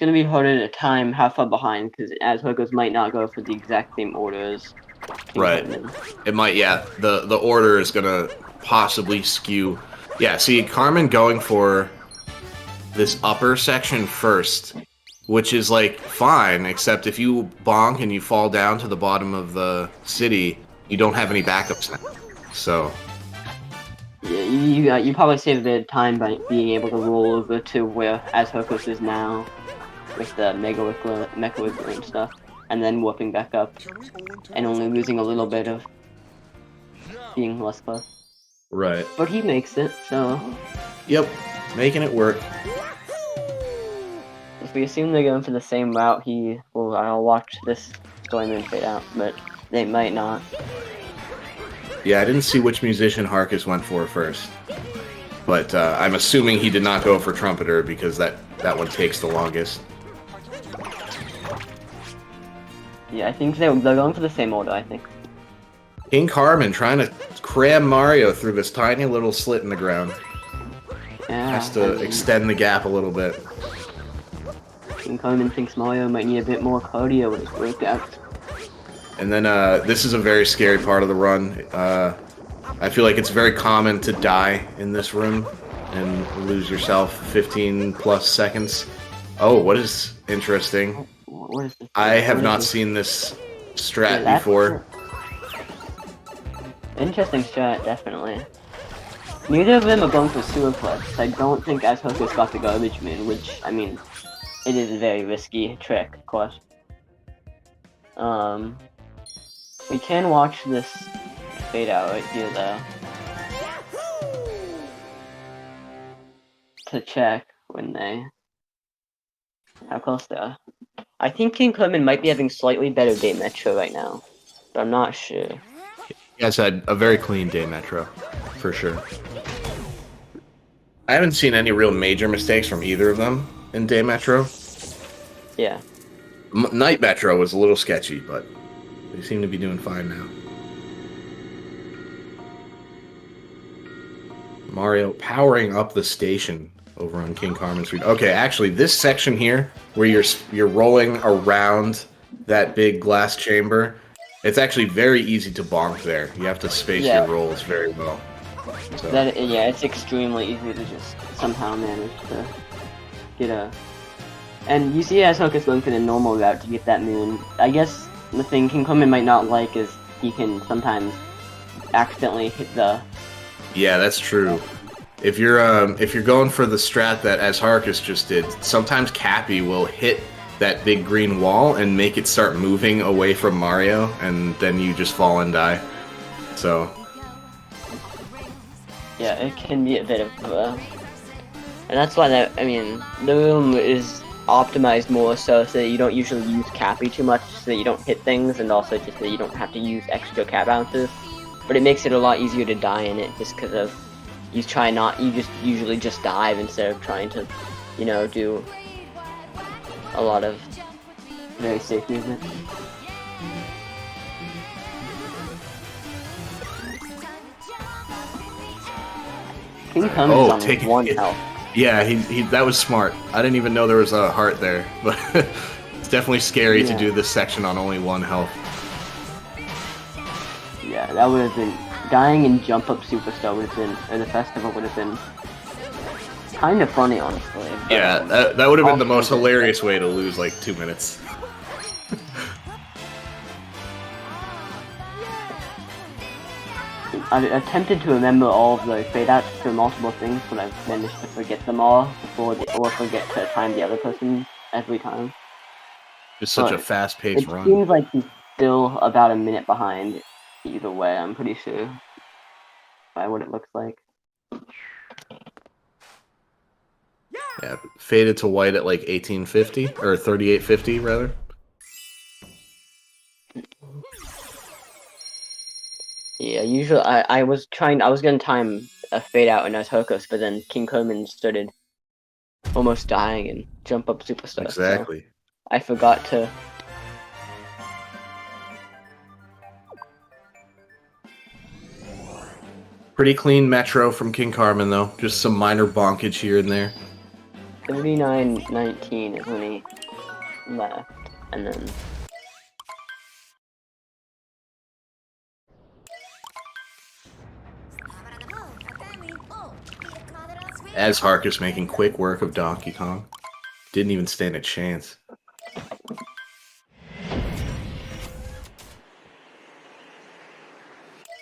[SPEAKER 2] gonna be harder to time how far behind because AzHarcos might not go for the exact same order as King
[SPEAKER 1] Right.
[SPEAKER 2] Carmen.
[SPEAKER 1] It might, yeah. The order is gonna possibly skew. Yeah, see, Carmen going for this upper section first, which is like fine, except if you bonk and you fall down to the bottom of the city, you don't have any backups now. So
[SPEAKER 2] Yeah, you probably save a bit of time by being able to roll over to where AzHarcos is now with the Mecha and stuff, and then warping back up, and only losing a little bit of being less close.
[SPEAKER 1] right.
[SPEAKER 2] But he makes it, so
[SPEAKER 1] Yep, making it work.
[SPEAKER 2] if we assume they're going for the same route, I'll watch this storyman fade out, but they might not.
[SPEAKER 1] Yeah, I didn't see which musician Harcos went for first, but I'm assuming he did not go for trumpeter because that one takes the longest.
[SPEAKER 2] Yeah, I think they're going for the same order, I think.
[SPEAKER 1] King Carmen trying to cram Mario through this tiny little slit in the ground.
[SPEAKER 2] Yeah,
[SPEAKER 1] Has to extend the gap a little bit.
[SPEAKER 2] King Carmen thinks Mario might need a bit more cardio with his workout.
[SPEAKER 1] And then this is a very scary part of the run. I feel like it's very common to die in this room and lose yourself 15 plus seconds. Oh, what is interesting?
[SPEAKER 2] What is this?
[SPEAKER 1] I have
[SPEAKER 2] What is
[SPEAKER 1] not
[SPEAKER 2] this?
[SPEAKER 1] seen this strat
[SPEAKER 2] Yeah,
[SPEAKER 1] before.
[SPEAKER 2] Interesting strat, definitely. Neither of them are going for superplex. I don't think AzHarcos got the garbage man, which, I mean, it is a very risky trick, of course. We can watch this fade out right here, though. To check how close they are. I think King Clement might be having slightly better day metro right now, but I'm not sure.
[SPEAKER 1] You guys had a very clean day metro, for sure. I haven't seen any real major mistakes from either of them in day metro.
[SPEAKER 2] Yeah.
[SPEAKER 1] Night metro was a little sketchy, but they seem to be doing fine now. Mario powering up the station over on King Carmen Street. Okay, actually, this section here, where you're rolling around that big glass chamber, it's actually very easy to bonk there. You have to space your rolls very well. So.
[SPEAKER 2] Yeah, it's extremely easy to just somehow manage to get a... And you see AzHarcos going for the normal route to get that moon. I guess the thing King Clement might not like is he can sometimes accidentally hit the...
[SPEAKER 1] Yeah, that's true. If you're going for the strat that AzHarcos just did, sometimes Cappy will hit that big green wall and make it start moving away from Mario, and then you just fall and die. So...
[SPEAKER 2] Yeah, it can be a bit of and that's why the room is optimized more so that you don't usually use Cappy too much, so that you don't hit things, and also just that you don't have to use extra cap bounces. But it makes it a lot easier to die in it, just because of you just usually just dive instead of trying to, do a lot of very safe movement. King Carmen's on 1 health.
[SPEAKER 1] Yeah, he that was smart. I didn't even know there was a heart there, but it's definitely scary to do this section on only 1 health.
[SPEAKER 2] Yeah, that would have been... Dying in Jump Up Superstar would have been... Or the festival would have been... kind of funny, honestly.
[SPEAKER 1] Yeah, that would have been the most hilarious way to lose, like, 2 minutes.
[SPEAKER 2] I attempted to remember all of the fade outs for multiple things, but I've managed to forget them all or forget to time the other person every time.
[SPEAKER 1] It's such a fast-paced run.
[SPEAKER 2] It seems like he's still about a minute behind either way, I'm pretty sure. By what it looks like.
[SPEAKER 1] Yeah, faded to white at like 1850, or 3850 rather.
[SPEAKER 2] Yeah, usually I was gonna time a fade out in AzHarcos, but then King Clement started almost dying and Jump Up Superstar.
[SPEAKER 1] Exactly.
[SPEAKER 2] So I forgot to.
[SPEAKER 1] Pretty clean metro from King Carmen though, just some minor bonkage here and there.
[SPEAKER 2] 39-19 is when he left, and then
[SPEAKER 1] AzHarcos making quick work of Donkey Kong. Didn't even stand a chance.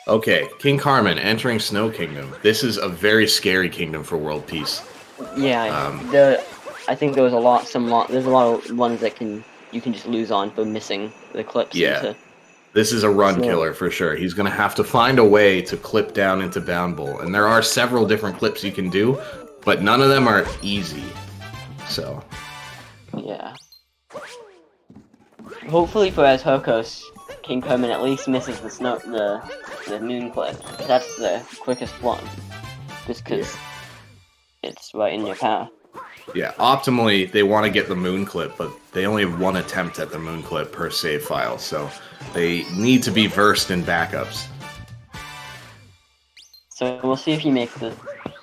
[SPEAKER 1] Okay, King Carmen entering Snow Kingdom. This is a very scary kingdom for world peace.
[SPEAKER 2] yeah, I think there was there's a lot of ones that you can just lose on for missing the clips.
[SPEAKER 1] Yeah, this is a run
[SPEAKER 2] Snow.
[SPEAKER 1] killer for sure. He's gonna have to find a way to clip down into Bound Bowl, and there are several different clips you can do, but none of them are easy. So
[SPEAKER 2] Yeah. Hopefully for AzHarcos, King Carmen at least misses the moon clip. That's the quickest one. Just because it's right in your path.
[SPEAKER 1] yeah, optimally they want to get the moon clip, but they only have one attempt at the moon clip per save file, so they need to be versed in backups.
[SPEAKER 2] So we'll see if he makes the.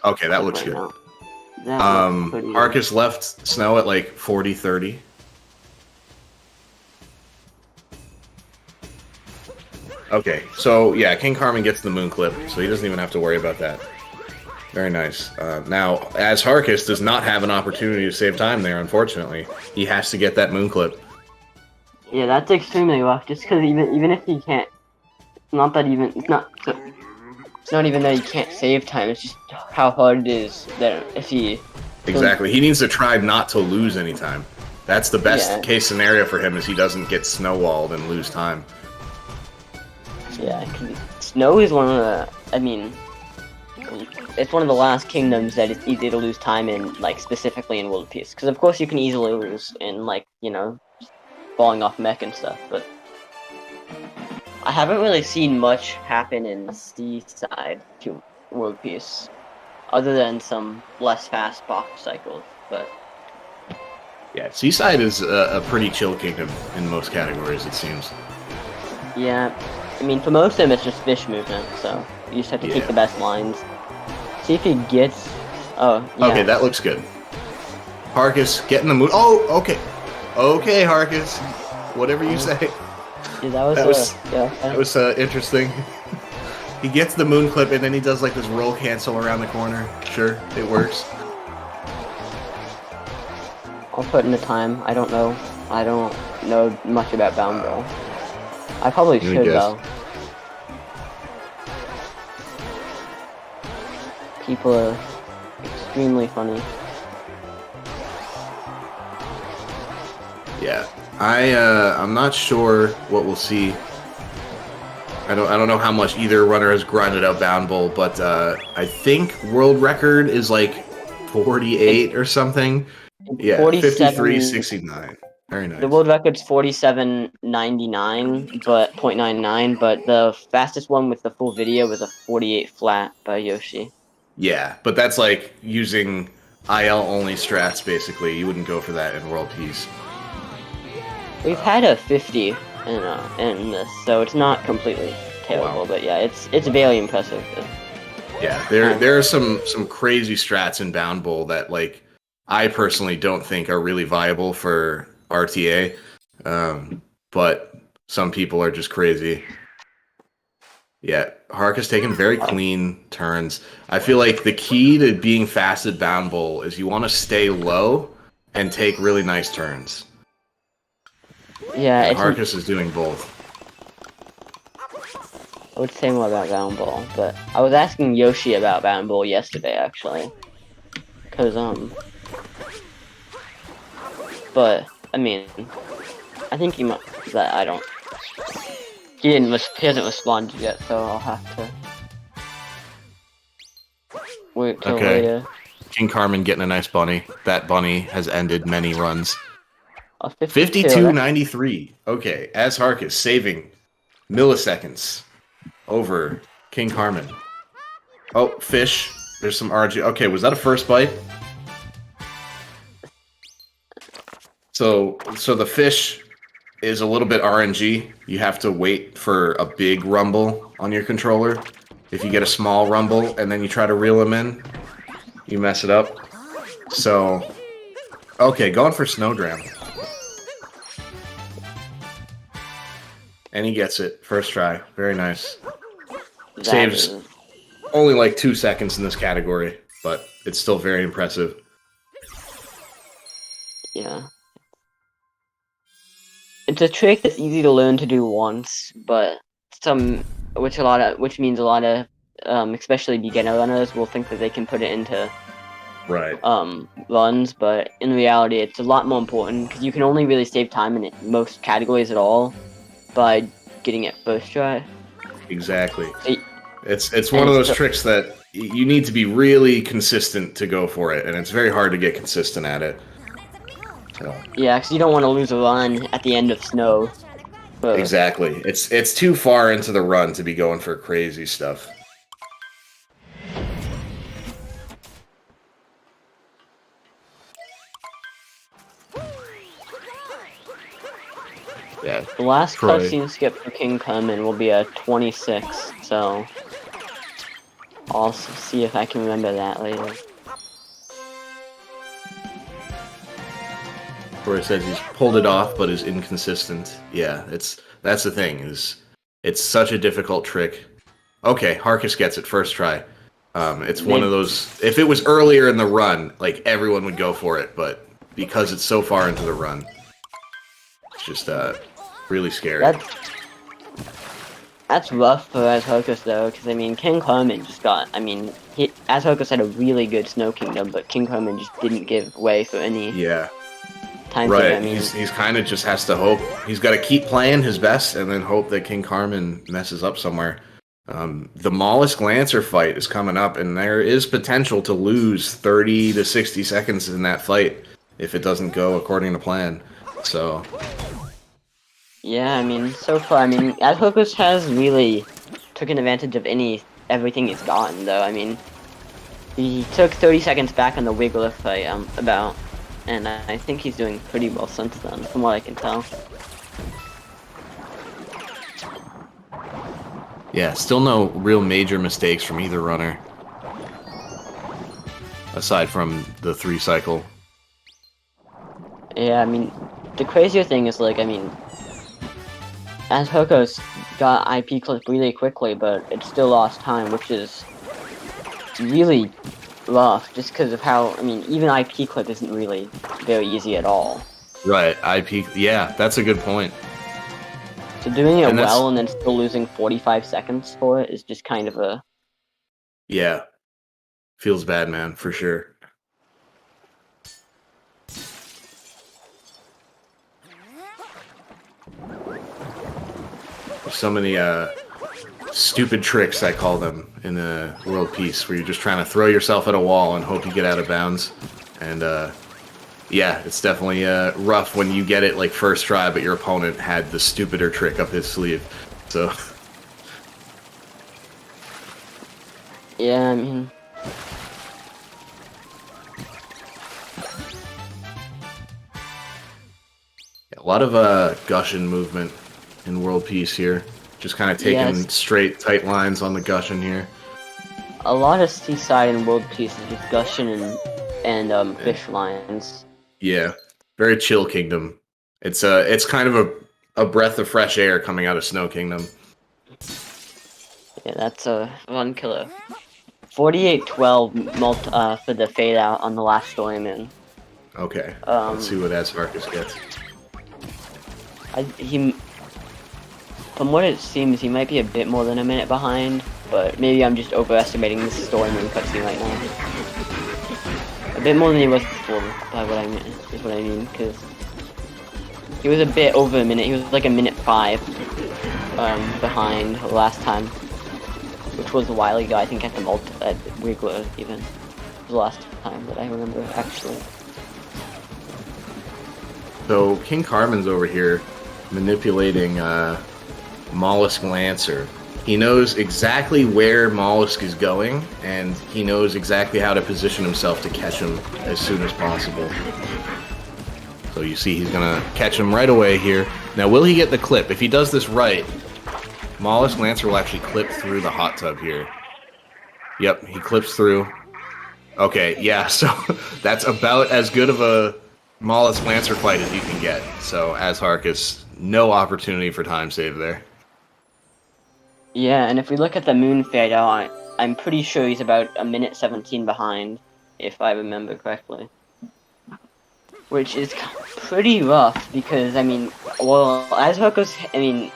[SPEAKER 1] Okay, that looks good.
[SPEAKER 2] Looks pretty good.
[SPEAKER 1] Arcus left Snow at like 40-30. Okay, so yeah, King Carmen gets the moon clip, so he doesn't even have to worry about that. Very nice. Now, AzHarcos does not have an opportunity to save time there, unfortunately. He has to get that moon clip.
[SPEAKER 2] Yeah, that's extremely rough. Just because even if he can't, it's not even that he can't save time. It's just how hard it is that if he.
[SPEAKER 1] Exactly. He needs to try not to lose any time. That's the best case scenario for him, is he doesn't get snowballed and lose time.
[SPEAKER 2] Yeah, Snow is one of the. I mean, it's one of the last kingdoms that it's easy to lose time in, like specifically in World Peace. Because of course you can easily lose in like falling off mech and stuff, but I haven't really seen much happen in Seaside to World Peace, other than some less fast box cycles. But
[SPEAKER 1] yeah, Seaside is a pretty chill kingdom in most categories, it seems.
[SPEAKER 2] Yeah, I mean for most of them it's just fish movement, so you just have to take the best lines. See if he gets. Oh, yeah.
[SPEAKER 1] Okay, that looks good. Harcus getting the moon. Oh, okay. Okay, Harcus. Whatever you say.
[SPEAKER 2] Yeah, that
[SPEAKER 1] was interesting. He gets the moon clip and then he does like this roll cancel around the corner. Sure, it works.
[SPEAKER 2] I'll put in the time. I don't know much about Bound Bowl. I probably should though. People are extremely funny.
[SPEAKER 1] Yeah, I'm not sure what we'll see. I don't know how much either runner has grinded out Bound Bowl, but I think world record is like 48 or something. Yeah, 53.69. Very nice.
[SPEAKER 2] The world record's 47.99, but 0.99, but the fastest one with the full video was a 48 flat by Yoshi.
[SPEAKER 1] Yeah, but that's like using IL only strats basically. You wouldn't go for that in World Peace.
[SPEAKER 2] We've had a 50 in this, so it's not completely terrible, but yeah, it's very impressive.
[SPEAKER 1] Yeah, there are some crazy strats in Bound Bowl that like I personally don't think are really viable for RTA, but some people are just crazy. Yeah, Hark has taken very clean turns. I feel like the key to being fast at Bound Bowl is you want to stay low and take really nice turns.
[SPEAKER 2] Yeah,
[SPEAKER 1] Harcus is doing both.
[SPEAKER 2] I would say more about Bound Bowl, but I was asking Yoshi about Bound Bowl yesterday, actually. But, I mean, I think he might, he hasn't responded yet, so I'll have to wait till later.
[SPEAKER 1] King Carmen getting a nice bunny. That bunny has ended many runs.
[SPEAKER 2] 52.93.
[SPEAKER 1] Okay, AzHarcos saving milliseconds over King Carmen. Oh, fish. There's some RG. Okay, was that a first bite? So the fish is a little bit RNG. You have to wait for a big rumble on your controller. If you get a small rumble and then you try to reel him in, you mess it up. So Okay, going for Snowdram. And he gets it. First try. Very nice.
[SPEAKER 2] That
[SPEAKER 1] Saves
[SPEAKER 2] is-
[SPEAKER 1] only like 2 seconds in this category, but it's still very impressive.
[SPEAKER 2] Yeah. It's a trick that's easy to learn to do once, but which means a lot of especially beginner runners will think that they can put it into
[SPEAKER 1] Right.
[SPEAKER 2] runs, but in reality it's a lot more important because you can only really save time in most categories at all by getting it first try.
[SPEAKER 1] Exactly.
[SPEAKER 2] So,
[SPEAKER 1] It's one of those tricks that you need to be really consistent to go for it, and it's very hard to get consistent at it. So.
[SPEAKER 2] yeah, because you don't want to lose a run at the end of snow.
[SPEAKER 1] Exactly. It's too far into the run to be going for crazy stuff. Yeah.
[SPEAKER 2] The last
[SPEAKER 1] Troy.
[SPEAKER 2] cutscene skip for King Clement will be a 26, so I'll see if I can remember that later.
[SPEAKER 1] Where it says he's pulled it off but is inconsistent. Yeah, that's the thing, is it's such a difficult trick. Okay, Harcos gets it first try. It's one of those, if it was earlier in the run, like everyone would go for it, but because it's so far into the run, it's just really scary.
[SPEAKER 2] That's rough for AzHarcos though, because I mean King Clement just got, AzHarcos had a really good Snow Kingdom, but King Clement just didn't give way for any time.
[SPEAKER 1] Right,
[SPEAKER 2] I mean,
[SPEAKER 1] he's kind of just has to hope. He's got to keep playing his best and then hope that King Carmen messes up somewhere. The Mollusk Lancer fight is coming up, and there is potential to lose 30 to 60 seconds in that fight if it doesn't go according to plan. So,
[SPEAKER 2] yeah, I mean, so far, I mean, AzHarcos has really taken advantage of everything he's gotten, though. I mean, he took 30 seconds back on the Wiggler fight, and I think he's doing pretty well since then, from what I can tell.
[SPEAKER 1] yeah, still no real major mistakes from either runner. Aside from the 3 cycle.
[SPEAKER 2] Yeah, I mean, the crazier thing is, like, I mean, AzHarcos got IP clipped really quickly, but it still lost time, which is really rough, just because of how, I mean, even IP clip isn't really very easy at all.
[SPEAKER 1] Right, IP, yeah, that's a good point.
[SPEAKER 2] So doing it well and then still losing 45 seconds for it is just kind of a...
[SPEAKER 1] Yeah, feels bad, man, for sure. There's so many stupid tricks, I call them, in the World Peace, where you're just trying to throw yourself at a wall and hope you get out of bounds. And yeah, it's definitely rough when you get it like first try, but your opponent had the stupider trick up his sleeve. So
[SPEAKER 2] yeah, I mean,
[SPEAKER 1] a lot of Gushin movement in World Peace here. Just kind of taking straight, tight lines on the Gushin here.
[SPEAKER 2] A lot of Seaside and World Peace is just Gushin and fish lines.
[SPEAKER 1] Yeah, very chill kingdom. It's kind of a breath of fresh air coming out of Snow Kingdom.
[SPEAKER 2] Yeah, that's a one killer. 48-12 for the fade out on the last Storyman.
[SPEAKER 1] Okay, let's see what AzHarcos gets.
[SPEAKER 2] From what it seems, he might be a bit more than a minute behind, but maybe I'm just overestimating this Storyman cutscene right now. A bit more than he was before, by what I mean, is what I mean, because he was a bit over a minute. He was like a minute 5 behind last time, which was a while ago. I think at Wiggler even. It was the last time that I remember actually.
[SPEAKER 1] So King Carmen's over here manipulating Mollusk Lancer. He knows exactly where Mollusk is going, and he knows exactly how to position himself to catch him as soon as possible. So you see he's going to catch him right away here. Now, will he get the clip? If he does this right, Mollusk Lancer will actually clip through the hot tub here. Yep, he clips through. Okay, yeah, so that's about as good of a Mollusk Lancer fight as you can get. So AzHarcos, no opportunity for time save there.
[SPEAKER 2] Yeah, and if we look at the Moon Fatal, I'm pretty sure he's about a minute 17 behind, if I remember correctly. Which is pretty rough, because, I mean, well, AzHarcos, I mean,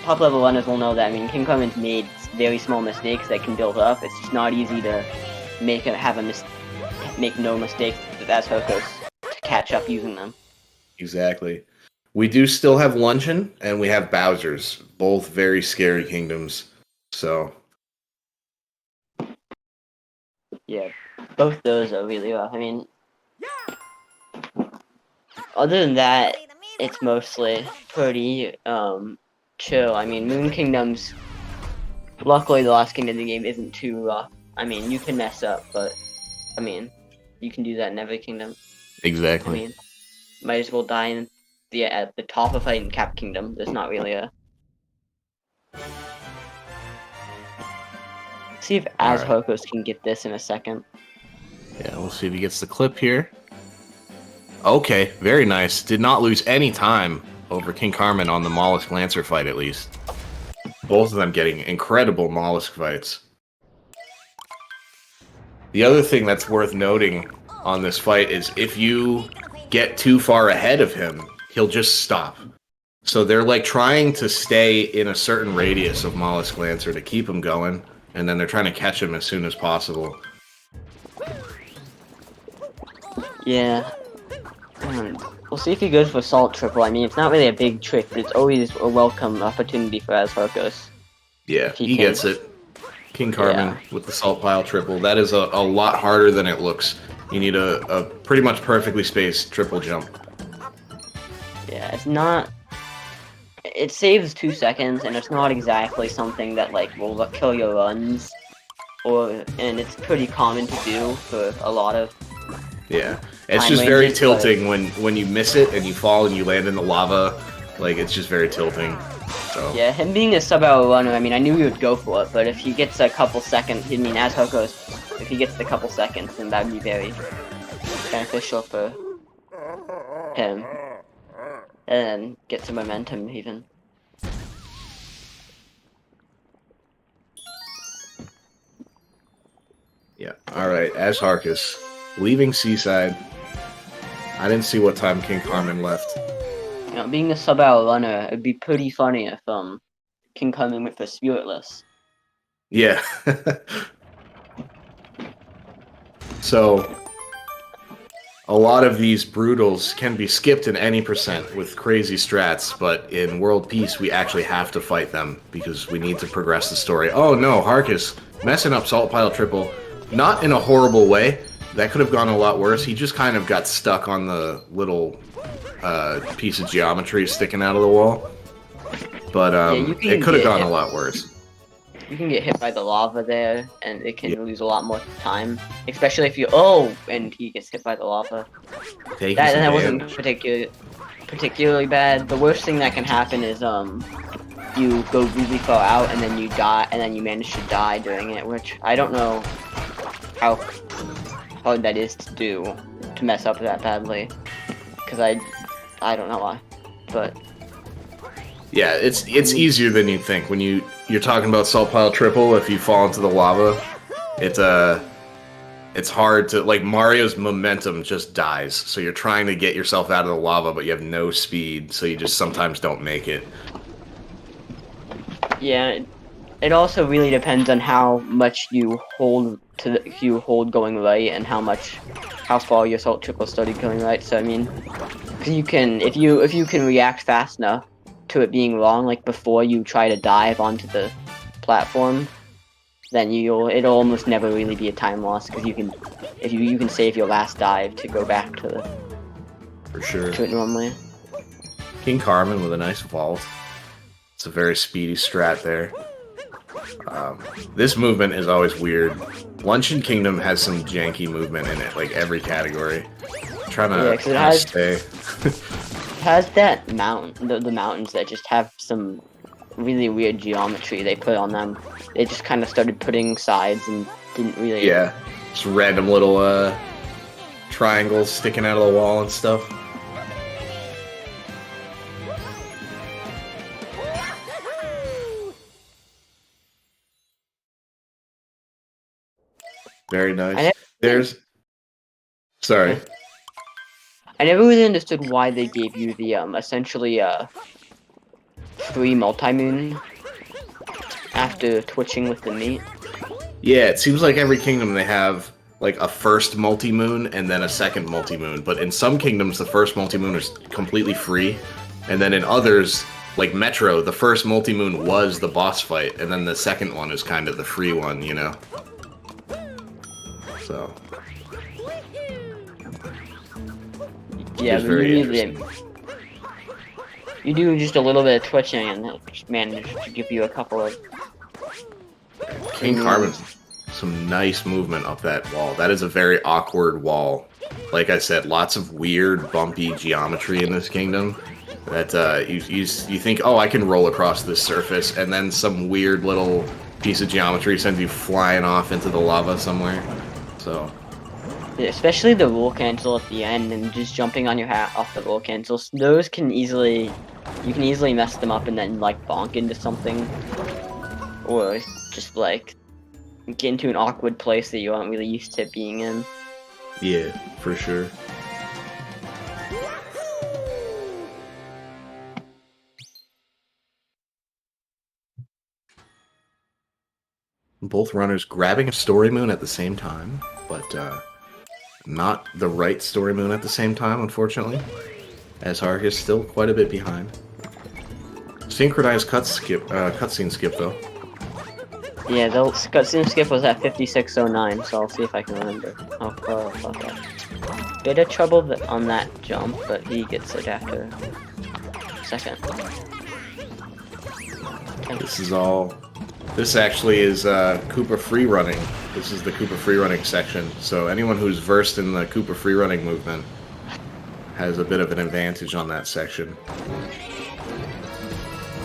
[SPEAKER 2] top-level runners will know that, I mean, King Carmen's made very small mistakes that can build up. It's just not easy to make no mistakes with AzHarcos to catch up using them.
[SPEAKER 1] Exactly. We do still have Luncheon, and we have Bowser's, both very scary kingdoms. So,
[SPEAKER 2] yeah, both those are really rough. I mean, other than that, it's mostly pretty chill. I mean, Moon Kingdoms. Luckily, the last kingdom of the game isn't too rough. I mean, you can mess up, but I mean, you can do that in every kingdom.
[SPEAKER 1] exactly.
[SPEAKER 2] I mean, might as well die at the top of fight in Cap Kingdom. There's not really a. See if AzHarcos can get this in a second.
[SPEAKER 1] Yeah, we'll see if he gets the clip here. Okay, very nice. Did not lose any time over King Carmen on the Mollusk Lancer fight, at least. Both of them getting incredible Mollusk fights. The other thing that's worth noting on this fight is if you get too far ahead of him, he'll just stop. So they're like trying to stay in a certain radius of Mollusk Lancer to keep him going, and then they're trying to catch him as soon as possible.
[SPEAKER 2] Yeah. We'll see if he goes for Salt Triple. I mean, it's not really a big trick, but it's always a welcome opportunity for AzHarcos.
[SPEAKER 1] Yeah, he gets it. King Carmen with the Salt Pile Triple. That is a lot harder than it looks. You need a pretty much perfectly spaced triple jump.
[SPEAKER 2] Yeah, it's not... It saves 2 seconds, and it's not exactly something that, like, will kill your runs. And it's pretty common to do for a lot of...
[SPEAKER 1] Yeah, it's just very tilting when you miss it and you fall and you land in the lava. Like, it's just very tilting. So. Yeah,
[SPEAKER 2] him being a sub-hour runner, I mean, I knew he would go for it, but if he gets a couple seconds, I mean, AzHarcos, if he gets the couple seconds, then that would be very beneficial for him. And get some momentum, even.
[SPEAKER 1] Yeah, alright, AzHarcos, leaving Seaside. I didn't see what time King Carmen left.
[SPEAKER 2] You know, being a sub-hour runner, it'd be pretty funny if King Carmen went for Spiritless.
[SPEAKER 1] Yeah. So, a lot of these brutals can be skipped in any percent with crazy strats, but in World Peace we actually have to fight them because we need to progress the story. Oh no, Harcos messing up Salt Pile Triple. Not in a horrible way. That could have gone a lot worse. He just kind of got stuck on the little piece of geometry sticking out of the wall. But it could have gone a lot worse.
[SPEAKER 2] You can get hit by the lava there, and it can lose a lot more time. Especially if you... Oh! And he gets hit by the lava. That wasn't particularly bad. The worst thing that can happen is you go really far out, and then you die, and then you manage to die during it, which I don't know how hard that is to do, to mess up that badly. Because I don't know why, but...
[SPEAKER 1] Yeah, it's easier than you'd think. When you're talking about Salt Pile Triple, if you fall into the lava, it's hard to... Like, Mario's momentum just dies, so you're trying to get yourself out of the lava, but you have no speed, so you just sometimes don't make it.
[SPEAKER 2] Yeah, it also really depends on how much you hold going right, and how far your Salt Triple started going right. So I mean, because if you can react fast enough to it being wrong, like before you try to dive onto the platform, then it'll almost never really be a time loss, because you can save your last dive to go back to it normally.
[SPEAKER 1] King Carmen with a nice vault. It's a very speedy strat there. This movement is always weird. Luncheon Kingdom has some janky movement in it, like every category. I'm trying to stay.
[SPEAKER 2] It has that mountain, the mountains that just have some really weird geometry they put on them. They just kind of started putting sides and didn't really...
[SPEAKER 1] Yeah, just random little triangles sticking out of the wall and stuff. Very
[SPEAKER 2] I
[SPEAKER 1] nice.
[SPEAKER 2] never,
[SPEAKER 1] There's sorry.
[SPEAKER 2] I never really understood why they gave you the essentially free multi-moon after twitching with the meat.
[SPEAKER 1] Yeah, it seems like every kingdom they have like a first multi-moon and then a second multi-moon. But in some kingdoms, the first multi-moon is completely free, and then in others, like Metro, the first multi-moon was the boss fight, and then the second one is kind of the free one, you know. So
[SPEAKER 2] Yeah,
[SPEAKER 1] it's
[SPEAKER 2] but
[SPEAKER 1] very
[SPEAKER 2] you do just a little bit of twitching and it just managed to give you a couple of
[SPEAKER 1] King Carbon, some nice movement up that wall. That is a very awkward wall. Like I said, lots of weird, bumpy geometry in this kingdom. That you think, oh, I can roll across this surface, and then some weird little piece of geometry sends you flying off into the lava somewhere. So,
[SPEAKER 2] yeah, especially the roll cancel at the end and just jumping on your hat off the roll cancels. Those can easily, you can easily mess them up and then like bonk into something, or just like get into an awkward place that you aren't really used to being in.
[SPEAKER 1] yeah, for sure. Both runners grabbing a story moon at the same time, but not the right story moon at the same time, unfortunately. AzHarcos is still quite a bit behind. Synchronized cutscene skip though.
[SPEAKER 2] Yeah, the cutscene skip was at 5609, so I'll see if I can remember how far about that. Bit of trouble on that jump, but he gets it after second.
[SPEAKER 1] This actually is Koopa free running. This is the Koopa free running section. So anyone who's versed in the Koopa free running movement has a bit of an advantage on that section.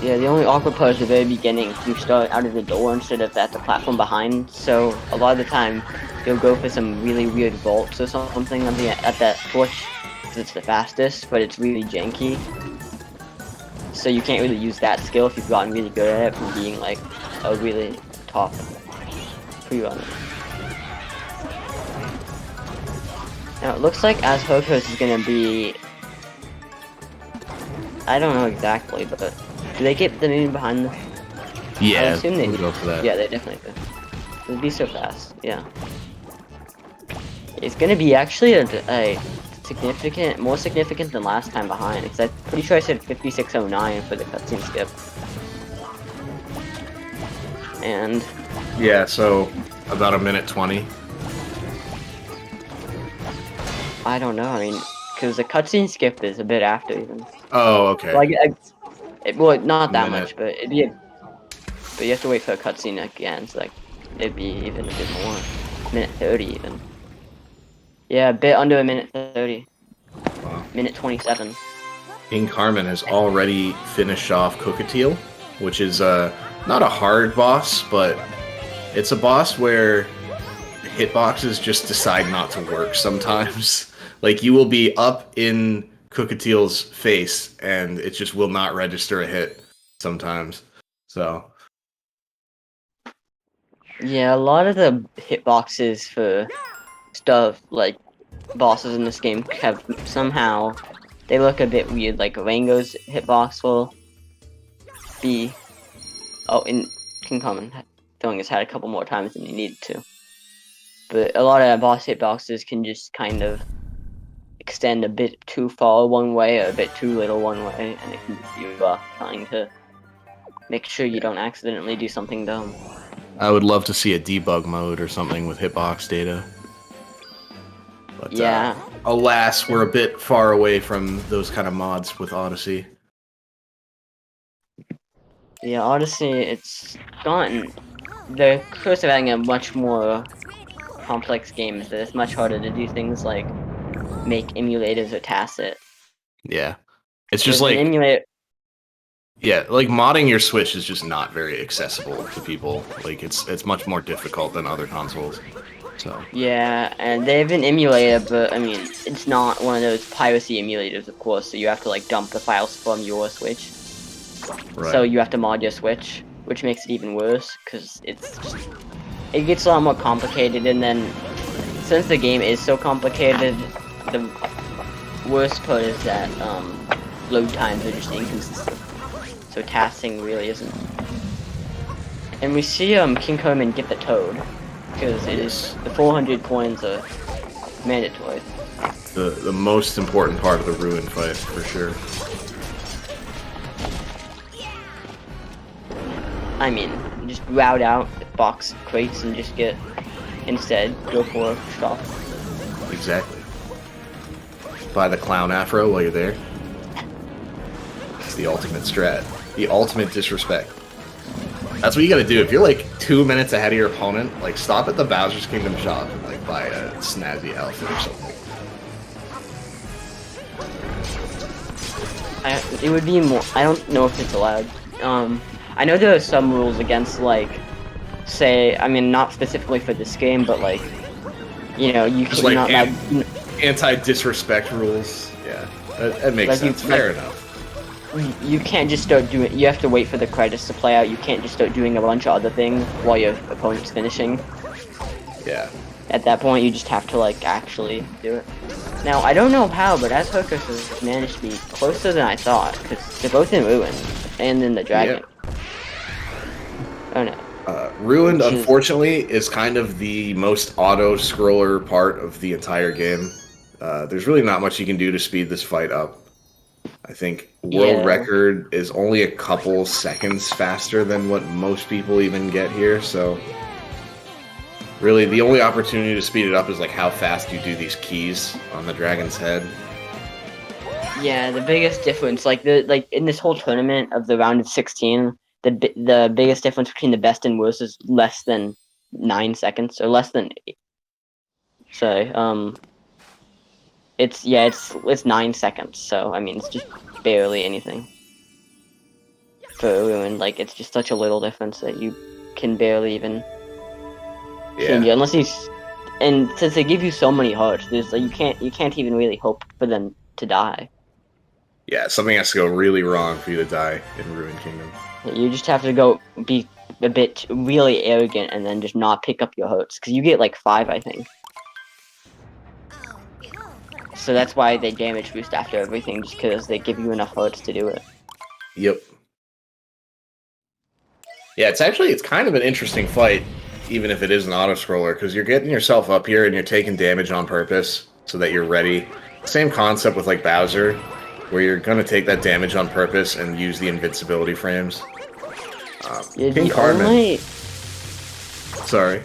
[SPEAKER 2] Yeah, the only awkward part is the very beginning. You start out of the door instead of at the platform behind, so a lot of the time you'll go for some really weird vaults or something at that torch because it's the fastest, but it's really janky. So you can't really use that skill if you've gotten really good at it from being like a really top pre-runner. Now it looks like AzHarcos is gonna be, I don't know exactly, but do they get the moon behind them?
[SPEAKER 1] Yeah,
[SPEAKER 2] I assume they
[SPEAKER 1] we'll go for that.
[SPEAKER 2] Yeah, they definitely do. It'd be so fast, yeah. It's gonna be actually a significant, more significant than last time behind, because I'm pretty sure I said 5609 for the cutscene skip. And
[SPEAKER 1] yeah, so about a minute 20.
[SPEAKER 2] I don't know, I mean, because the cutscene skip is a bit after even.
[SPEAKER 1] Oh, okay.
[SPEAKER 2] Like, well, not that
[SPEAKER 1] Minute.
[SPEAKER 2] much, but it'd be but you have to wait for a cutscene again, so like, it'd be even a bit more. Minute 30 even. Yeah, a bit under a minute 30.
[SPEAKER 1] Wow.
[SPEAKER 2] Minute 27.
[SPEAKER 1] King Carmen has already finished off Cookatiel, which is not a hard boss, but it's a boss where hitboxes just decide not to work sometimes. Like, you will be up in Cookatiel's face, and it just will not register a hit sometimes. So
[SPEAKER 2] Yeah, a lot of the hitboxes for stuff like bosses in this game have somehow they look a bit weird. Like Rango's hitbox will be in King Common throwing his hat a couple more times than he needed to. But a lot of boss hitboxes can just kind of extend a bit too far one way or a bit too little one way, and it can be you trying to make sure you don't accidentally do something dumb.
[SPEAKER 1] I would love to see a debug mode or something with hitbox data. But,
[SPEAKER 2] yeah.
[SPEAKER 1] Alas, we're a bit far away from those kind of mods with Odyssey.
[SPEAKER 2] Yeah, Odyssey, it's gotten the curse of having a much more complex game is that it's much harder to do things like make emulators or tacit.
[SPEAKER 1] Yeah. It's just like yeah, like modding your Switch is just not very accessible to people. Like it's much more difficult than other consoles. So
[SPEAKER 2] yeah, and they have an emulator, but I mean, it's not one of those piracy emulators, of course. So you have to like dump the files from your Switch.
[SPEAKER 1] right.
[SPEAKER 2] So you have to mod your Switch, which makes it even worse because it's just it gets a lot more complicated, and then since the game is so complicated, the worst part is that load times are just inconsistent. So tasking really isn't. And we see King Coleman get the toad because it is the 400 coins are mandatory.
[SPEAKER 1] The most important part of the Ruin fight for sure.
[SPEAKER 2] I mean, just route out box crates and just instead go for stuff.
[SPEAKER 1] Exactly. Buy the clown afro while you're there. It's the ultimate strat. The ultimate disrespect. That's what you gotta do. If you're like 2 minutes ahead of your opponent, like stop at the Bowser's Kingdom shop and like buy a snazzy outfit or something.
[SPEAKER 2] It would be more. I don't know if it's allowed. I know there are some rules against like, say, I mean, not specifically for this game, but like, you know, you
[SPEAKER 1] Just
[SPEAKER 2] can
[SPEAKER 1] like
[SPEAKER 2] not
[SPEAKER 1] anti-disrespect rules. Yeah, that makes
[SPEAKER 2] Like,
[SPEAKER 1] sense. Fair enough.
[SPEAKER 2] You can't just start doing. You have to wait for the credits to play out. You can't just start doing a bunch of other things while your opponent's finishing.
[SPEAKER 1] Yeah.
[SPEAKER 2] At that point, you just have to like actually do it. Now, I don't know how, but AzHarcos has managed to be closer than I thought, because they're both in Ruin and in the Dragon.
[SPEAKER 1] Yep.
[SPEAKER 2] Oh no.
[SPEAKER 1] Ruined, unfortunately, is kind of the most auto-scroller part of the entire game. There's really not much you can do to speed this fight up. I think world record is only a couple seconds faster than what most people even get here, so really the only opportunity to speed it up is like how fast you do these keys on the dragon's head.
[SPEAKER 2] Yeah, the biggest difference, like in this whole tournament of the round of 16, the biggest difference between the best and worst is less than 9 seconds, or less than 8. So, it's 9 seconds. So I mean, it's just barely anything for Ruin. Like, it's just such a little difference that you can barely even change it, unless and since they give you so many hearts, there's like you can't even really hope for them to die.
[SPEAKER 1] Yeah, something has to go really wrong for you to die in Ruin Kingdom.
[SPEAKER 2] You just have to go be a bit really arrogant and then just not pick up your hearts, because you get like 5, I think. So that's why they damage boost after everything, just because they give you enough hearts to do it.
[SPEAKER 1] Yep. Yeah, it's kind of an interesting fight, even if it is an auto-scroller, because you're getting yourself up here and you're taking damage on purpose so that you're ready. Same concept with like Bowser, where you're going to take that damage on purpose and use the invincibility frames. King Carmen. Sorry.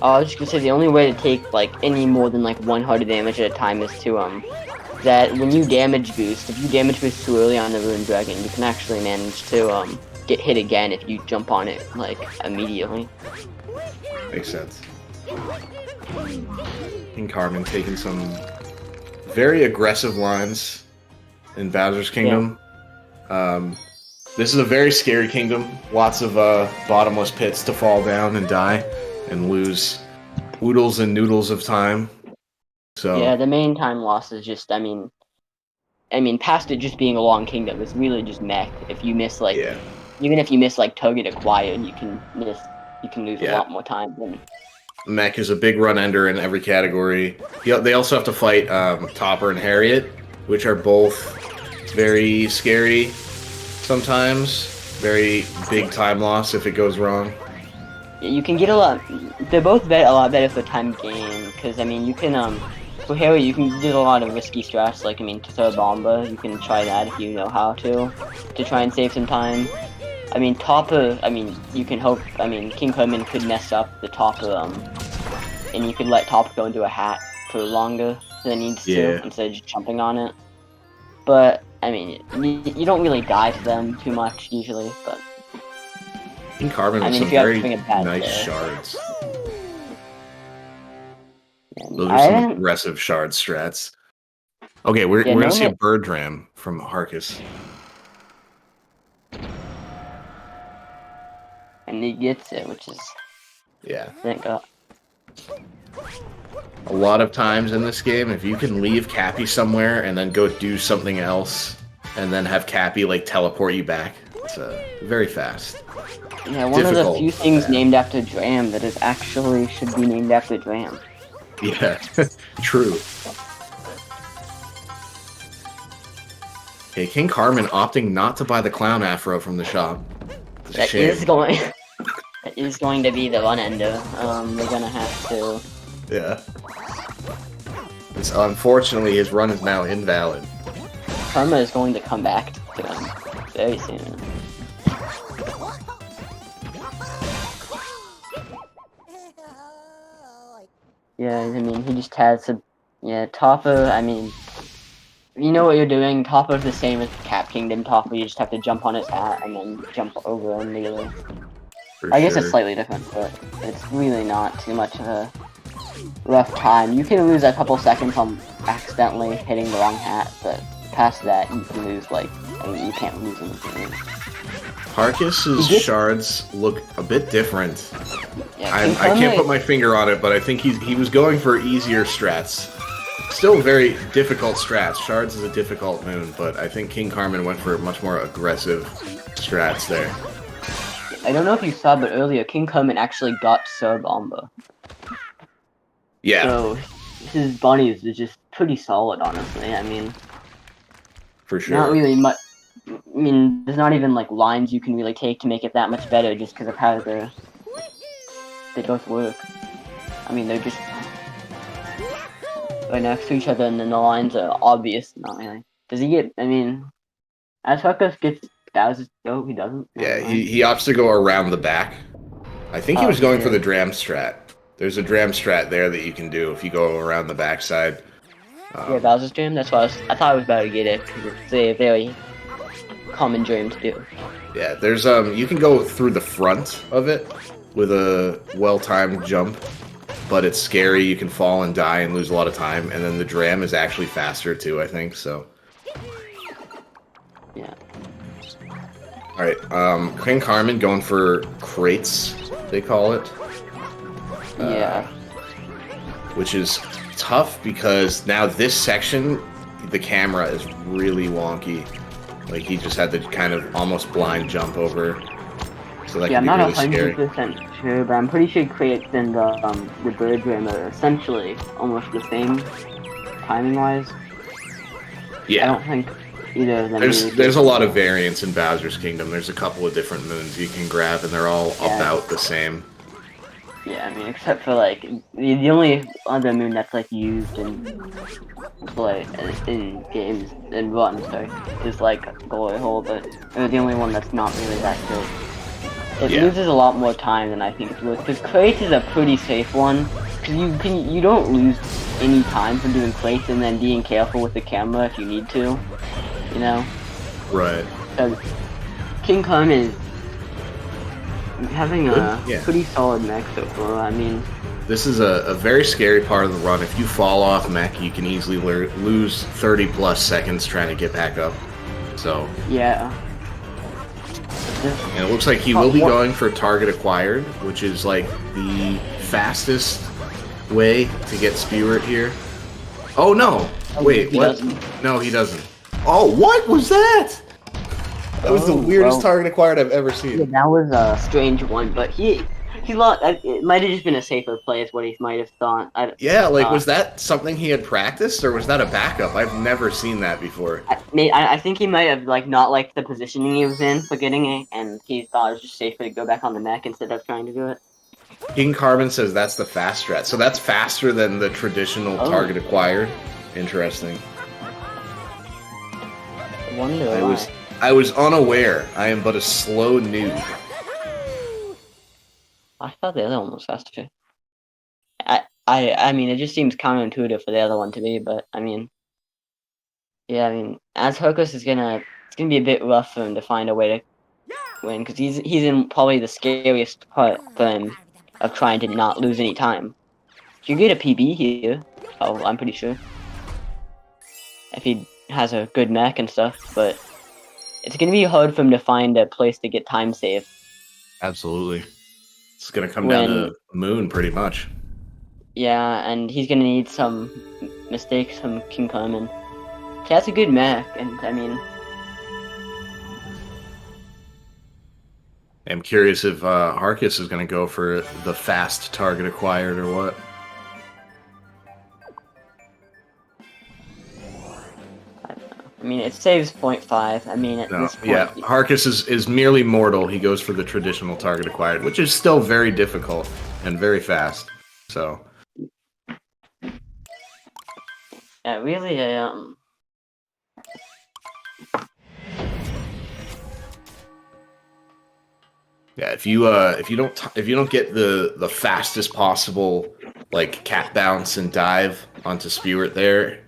[SPEAKER 2] I was just gonna say, the only way to take like any more than like 1 heart of damage at a time is to that when you damage boost, if you damage boost too early on the Ruined Dragon, you can actually manage to get hit again if you jump on it like immediately.
[SPEAKER 1] Makes sense. King Carmen taking some very aggressive lines in Bowser's Kingdom. Yeah. This is a very scary kingdom. Lots of bottomless pits to fall down and die and lose oodles and noodles of time. So
[SPEAKER 2] yeah, the main time loss is just, I mean, past it just being a long kingdom, it's really just mech. If you miss like, even if you miss like Target Acquired, you can lose a lot more time than.
[SPEAKER 1] Mech is a big run ender in every category. They also have to fight Topper and Harriet, which are both very scary sometimes. Very big time loss if it goes wrong.
[SPEAKER 2] You can get a lot. They're both a lot better for time gain, because I mean, you can for Harriet you can do a lot of risky strats. Like, I mean, to throw a bomba, you can try that if you know how to try and save some time. I mean, Topper, I mean, you can hope, I mean, King Coleman could mess up the Topper, and you could let Topper go into a hat for longer than he needs to, instead of just jumping on it. But, I mean, you don't really die to them too much, usually, but.
[SPEAKER 1] King Carmen with some very nice shards. Those are some aggressive shard strats. Okay, we're gonna see a bird ram from Harcos.
[SPEAKER 2] And he gets it, which is thank God.
[SPEAKER 1] A lot of times in this game, if you can leave Cappy somewhere and then go do something else, and then have Cappy like teleport you back, It's very fast.
[SPEAKER 2] Yeah, one of the
[SPEAKER 1] Difficult,
[SPEAKER 2] few things
[SPEAKER 1] fast.
[SPEAKER 2] named after Dram that is actually should be named after Dram.
[SPEAKER 1] Yeah, true. Okay, King Carmen opting not to buy the clown afro from the shop. It's a
[SPEAKER 2] That
[SPEAKER 1] shame.
[SPEAKER 2] is going. That is going to be the one ender. We're gonna have to.
[SPEAKER 1] Yeah. It's, unfortunately, his run is now invalid.
[SPEAKER 2] Karma is going to come back to him very soon. Yeah, I mean, he just has to. Yeah, Topper. I mean, you know what you're doing. Topper's the same as Cap Kingdom Topper. You just have to jump on his hat and then jump over immediately. I guess it's slightly different, but it's really not too much of a rough time. You can lose a couple seconds on accidentally hitting the wrong hat, but past that, you can lose, like, I mean, you can't lose anything.
[SPEAKER 1] Harcos' shards look a bit different.
[SPEAKER 2] Yeah,
[SPEAKER 1] I can't put my finger on it, but I think he was going for easier strats. Still very difficult strats. Shards is a difficult moon, but I think King Carmen went for much more aggressive strats there.
[SPEAKER 2] I don't know if you saw, but earlier, King Carmen actually got Sub Amba.
[SPEAKER 1] Yeah.
[SPEAKER 2] So, his bunnies is just pretty solid, honestly. I mean,
[SPEAKER 1] For sure.
[SPEAKER 2] not really much. I mean, there's not even like lines you can really take to make it that much better, just because of how they both work. I mean, they're just right next to each other, and then the lines are obvious. Not really. Does he get? I mean, AzHarcos gets Bowser's. Oh, he doesn't.
[SPEAKER 1] Yeah, he opts to go around the back. I think he was going for the Dram strat. There's a Dram strat there that you can do if you go around the backside.
[SPEAKER 2] Yeah, Bowser's Dream. That's why I thought I was about to get it, because it's a very common dream to do.
[SPEAKER 1] Yeah, there's you can go through the front of it with a well-timed jump, but it's scary. You can fall and die and lose a lot of time, and then the Dram is actually faster too, I think, so.
[SPEAKER 2] Yeah.
[SPEAKER 1] Alright, King Carmen going for crates, they call it.
[SPEAKER 2] Yeah.
[SPEAKER 1] Which is tough because now this section, the camera is really wonky. Like, he just had to kind of almost blind jump over. So that
[SPEAKER 2] Yeah, I'm
[SPEAKER 1] can
[SPEAKER 2] not
[SPEAKER 1] be really scary.
[SPEAKER 2] 100% sure, but I'm pretty sure crates and the bird rim are essentially almost the same timing-wise.
[SPEAKER 1] Yeah.
[SPEAKER 2] I don't think either of them.
[SPEAKER 1] There's a lot of variance in Bowser's Kingdom. There's a couple of different moons you can grab, and they're all about the same.
[SPEAKER 2] Yeah, I mean, except for like the only other moon that's like used in games and run, sorry, is like Glory Hole, but the only one that's not really that good. It loses a lot more time than I think it's worth. Because crates is a pretty safe one, because you don't lose any time from doing crates and then being careful with the camera if you need to, you know.
[SPEAKER 1] Right.
[SPEAKER 2] Because King Kong is having a pretty solid mech so far. I mean,
[SPEAKER 1] this is a very scary part of the run. If you fall off mech, you can easily lose 30 plus seconds trying to get back up. So
[SPEAKER 2] yeah.
[SPEAKER 1] And it looks like he will be going for target acquired, which is like the fastest way to get Speedrun here. Oh no! Wait, what? No, he doesn't. Oh, what was that? That was the weirdest target acquired I've ever seen.
[SPEAKER 2] Yeah, that was a strange one, but he lost. It might have just been a safer play, is what he might have thought.
[SPEAKER 1] Was that something he had practiced, or was that a backup? I've never seen that before.
[SPEAKER 2] I think he might have not liked the positioning he was in for getting it, and he thought it was just safer to go back on the mech instead of trying to do it.
[SPEAKER 1] King Carbon says that's the fast strat, so that's faster than the traditional target acquired. Interesting.
[SPEAKER 2] I wonder why.
[SPEAKER 1] I was unaware. I am but a slow noob.
[SPEAKER 2] I thought the other one was faster. I mean, it just seems counterintuitive for the other one to be, but I mean, yeah, I mean, AzHarcos it's gonna be a bit rough for him to find a way to win, because he's in probably the scariest part for him of trying to not lose any time. You get a PB here. Oh, I'm pretty sure. If he has a good mech and stuff, but it's gonna be hard for him to find a place to get time save.
[SPEAKER 1] Absolutely. It's gonna come down to Moon, pretty much.
[SPEAKER 2] Yeah, and he's gonna need some mistakes from King Kong, and he has a good mech, and I mean,
[SPEAKER 1] I'm curious if Harcos is going to go for the fast target acquired or what.
[SPEAKER 2] I mean, it saves 0.5. I mean, at
[SPEAKER 1] No,
[SPEAKER 2] this point...
[SPEAKER 1] yeah, Harcos is merely mortal. He goes for the traditional target acquired, which is still very difficult and very fast. So,
[SPEAKER 2] yeah, really,
[SPEAKER 1] yeah, if you don't get the fastest possible like cat bounce and dive onto Spewart there,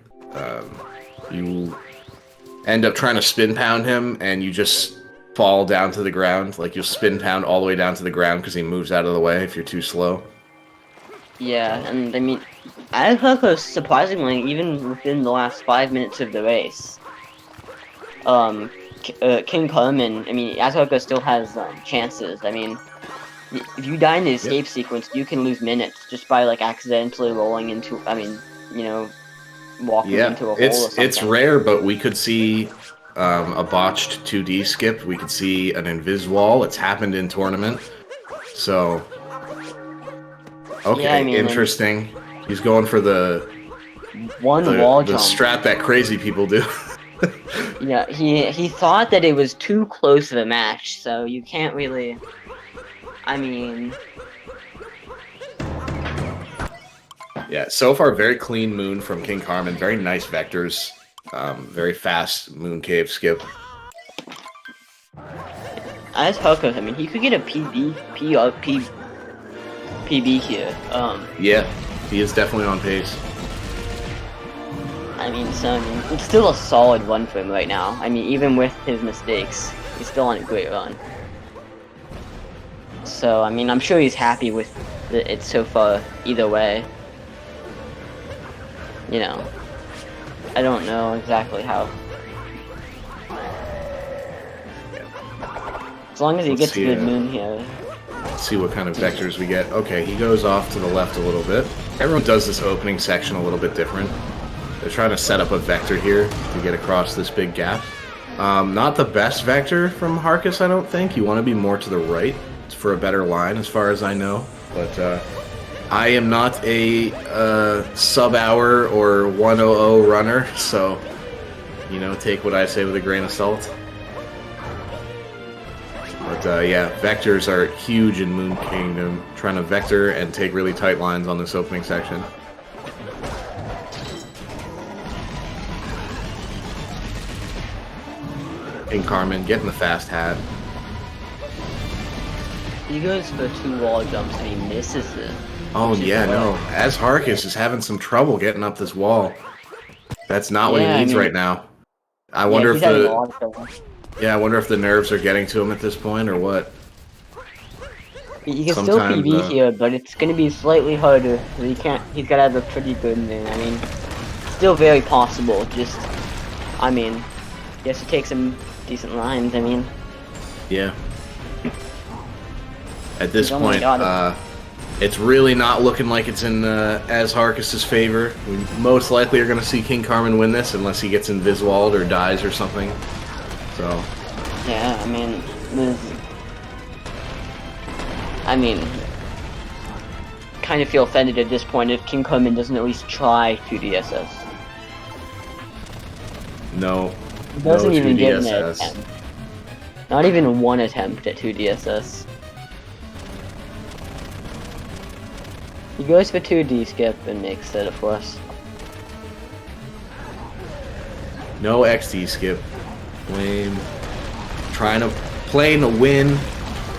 [SPEAKER 1] you end up trying to spin pound him and you just fall down to the ground. Like you'll spin pound all the way down to the ground because he moves out of the way if you're too slow.
[SPEAKER 2] yeah, and I mean, AzHarcos, surprisingly, even within the last 5 minutes of the race, King Carmen, I mean, AzHarcos still has chances. I mean, if you die in the escape sequence, you can lose minutes just by like accidentally rolling into, I mean, you know, walking into a hole or something.
[SPEAKER 1] It's rare, but we could see a botched 2D skip. We could see an invis wall. It's happened in tournament. So, okay,
[SPEAKER 2] Yeah, I mean,
[SPEAKER 1] interesting. He's going for the
[SPEAKER 2] wall
[SPEAKER 1] the
[SPEAKER 2] jump.
[SPEAKER 1] strat that crazy people do.
[SPEAKER 2] Yeah, he thought that it was too close of a match, so you can't really... I mean...
[SPEAKER 1] Yeah, so far very clean moon from King Carmen. Very nice vectors. Very fast moon cave skip.
[SPEAKER 2] AzHarcos, I mean, he could get a PB here.
[SPEAKER 1] Yeah, he is definitely on pace.
[SPEAKER 2] I mean, so I mean, it's still a solid run for him right now. I mean, even with his mistakes, he's still on a great run. So, I mean, I'm sure he's happy with it so far, either way. You know, I don't know exactly how. As long as he gets a good moon here.
[SPEAKER 1] Let's see what kind of vectors we get. Okay, he goes off to the left a little bit. Everyone does this opening section a little bit different. They're trying to set up a vector here to get across this big gap. Not the best vector from Harcos, I don't think. You want to be more to the right for a better line, as far as I know. But I am not a sub-hour or 100 runner, so, you know, take what I say with a grain of salt. But yeah, vectors are huge in Moon Kingdom, trying to vector and take really tight lines on this opening section. King Carmen getting the fast hat.
[SPEAKER 2] He goes for 2 wall jumps and he misses it.
[SPEAKER 1] Oh yeah, no. AzHarcos is having some trouble getting up this wall. That's not what he needs right now. I wonder if I wonder if the nerves are getting to him at this point or what.
[SPEAKER 2] He can still PB here, but it's gonna be slightly harder. He can't. He's gotta have a pretty good moon. I mean, still very possible. Just, I mean, he has to take some decent lines. I mean,
[SPEAKER 1] yeah. At this point, it's really not looking like it's in AzHarcos' favor. We most likely are going to see King Carmen win this unless he gets invis-walled or dies or something. So.
[SPEAKER 2] Yeah, I mean, kind of feel offended at this point if King Carmen doesn't at least try 2DSS.
[SPEAKER 1] No.
[SPEAKER 2] He doesn't even get an attempt. Not even one attempt at 2DSS. He goes for 2D skip and makes it, of course.
[SPEAKER 1] No XD skip. Lame. Playing to win.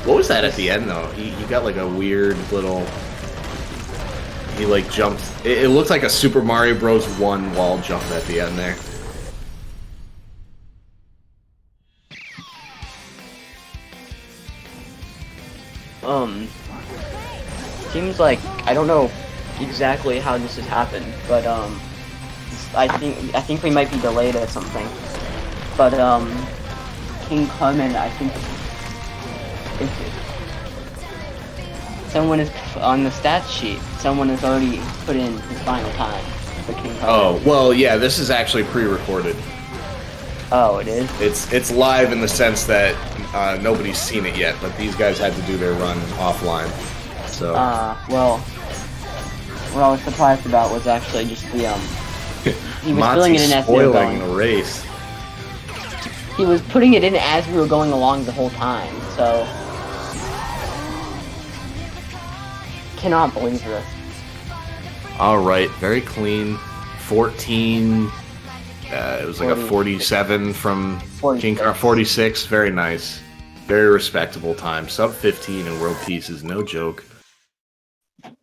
[SPEAKER 1] What was that at the end though? He got like a weird little. He like jumped. It looked like a Super Mario Bros. 1 wall jump at the end there.
[SPEAKER 2] Seems like I don't know exactly how this has happened, but I think we might be delayed or something. But King Carmen, I think someone is on the stats sheet. Someone has already put in his final time for King Carmen.
[SPEAKER 1] Oh well, yeah. This is actually pre-recorded.
[SPEAKER 2] Oh, it is.
[SPEAKER 1] It's live in the sense that nobody's seen it yet, but these guys had to do their run offline. So.
[SPEAKER 2] Well, what I was surprised about was actually just the he was filling it in as we were going.
[SPEAKER 1] The race.
[SPEAKER 2] He was putting it in as we were going along the whole time, so cannot believe this.
[SPEAKER 1] All right, very clean. 14. It was like 40, a 47 from 46. Very nice. Very respectable time. Sub 15 in World Peace is no joke. And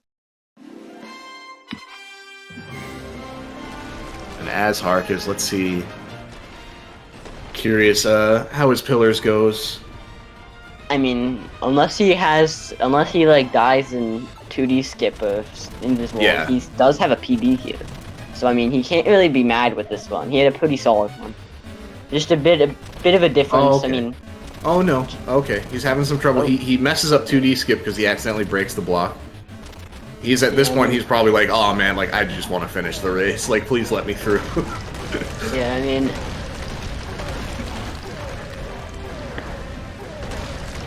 [SPEAKER 1] AzHarcos, let's see. Curious how his pillars goes.
[SPEAKER 2] I mean, unless he like dies in 2D skip or Invisible,
[SPEAKER 1] yeah.
[SPEAKER 2] He does have a PB here. So I mean, he can't really be mad with this one. He had a pretty solid one. Just a bit of a difference.
[SPEAKER 1] Oh, okay.
[SPEAKER 2] I mean.
[SPEAKER 1] Oh no. Okay, he's having some trouble. He messes up 2D skip because he accidentally breaks the block. He's at this point. He's probably like, oh man, like I just want to finish the race. Like, please let me through.
[SPEAKER 2] Yeah, I mean.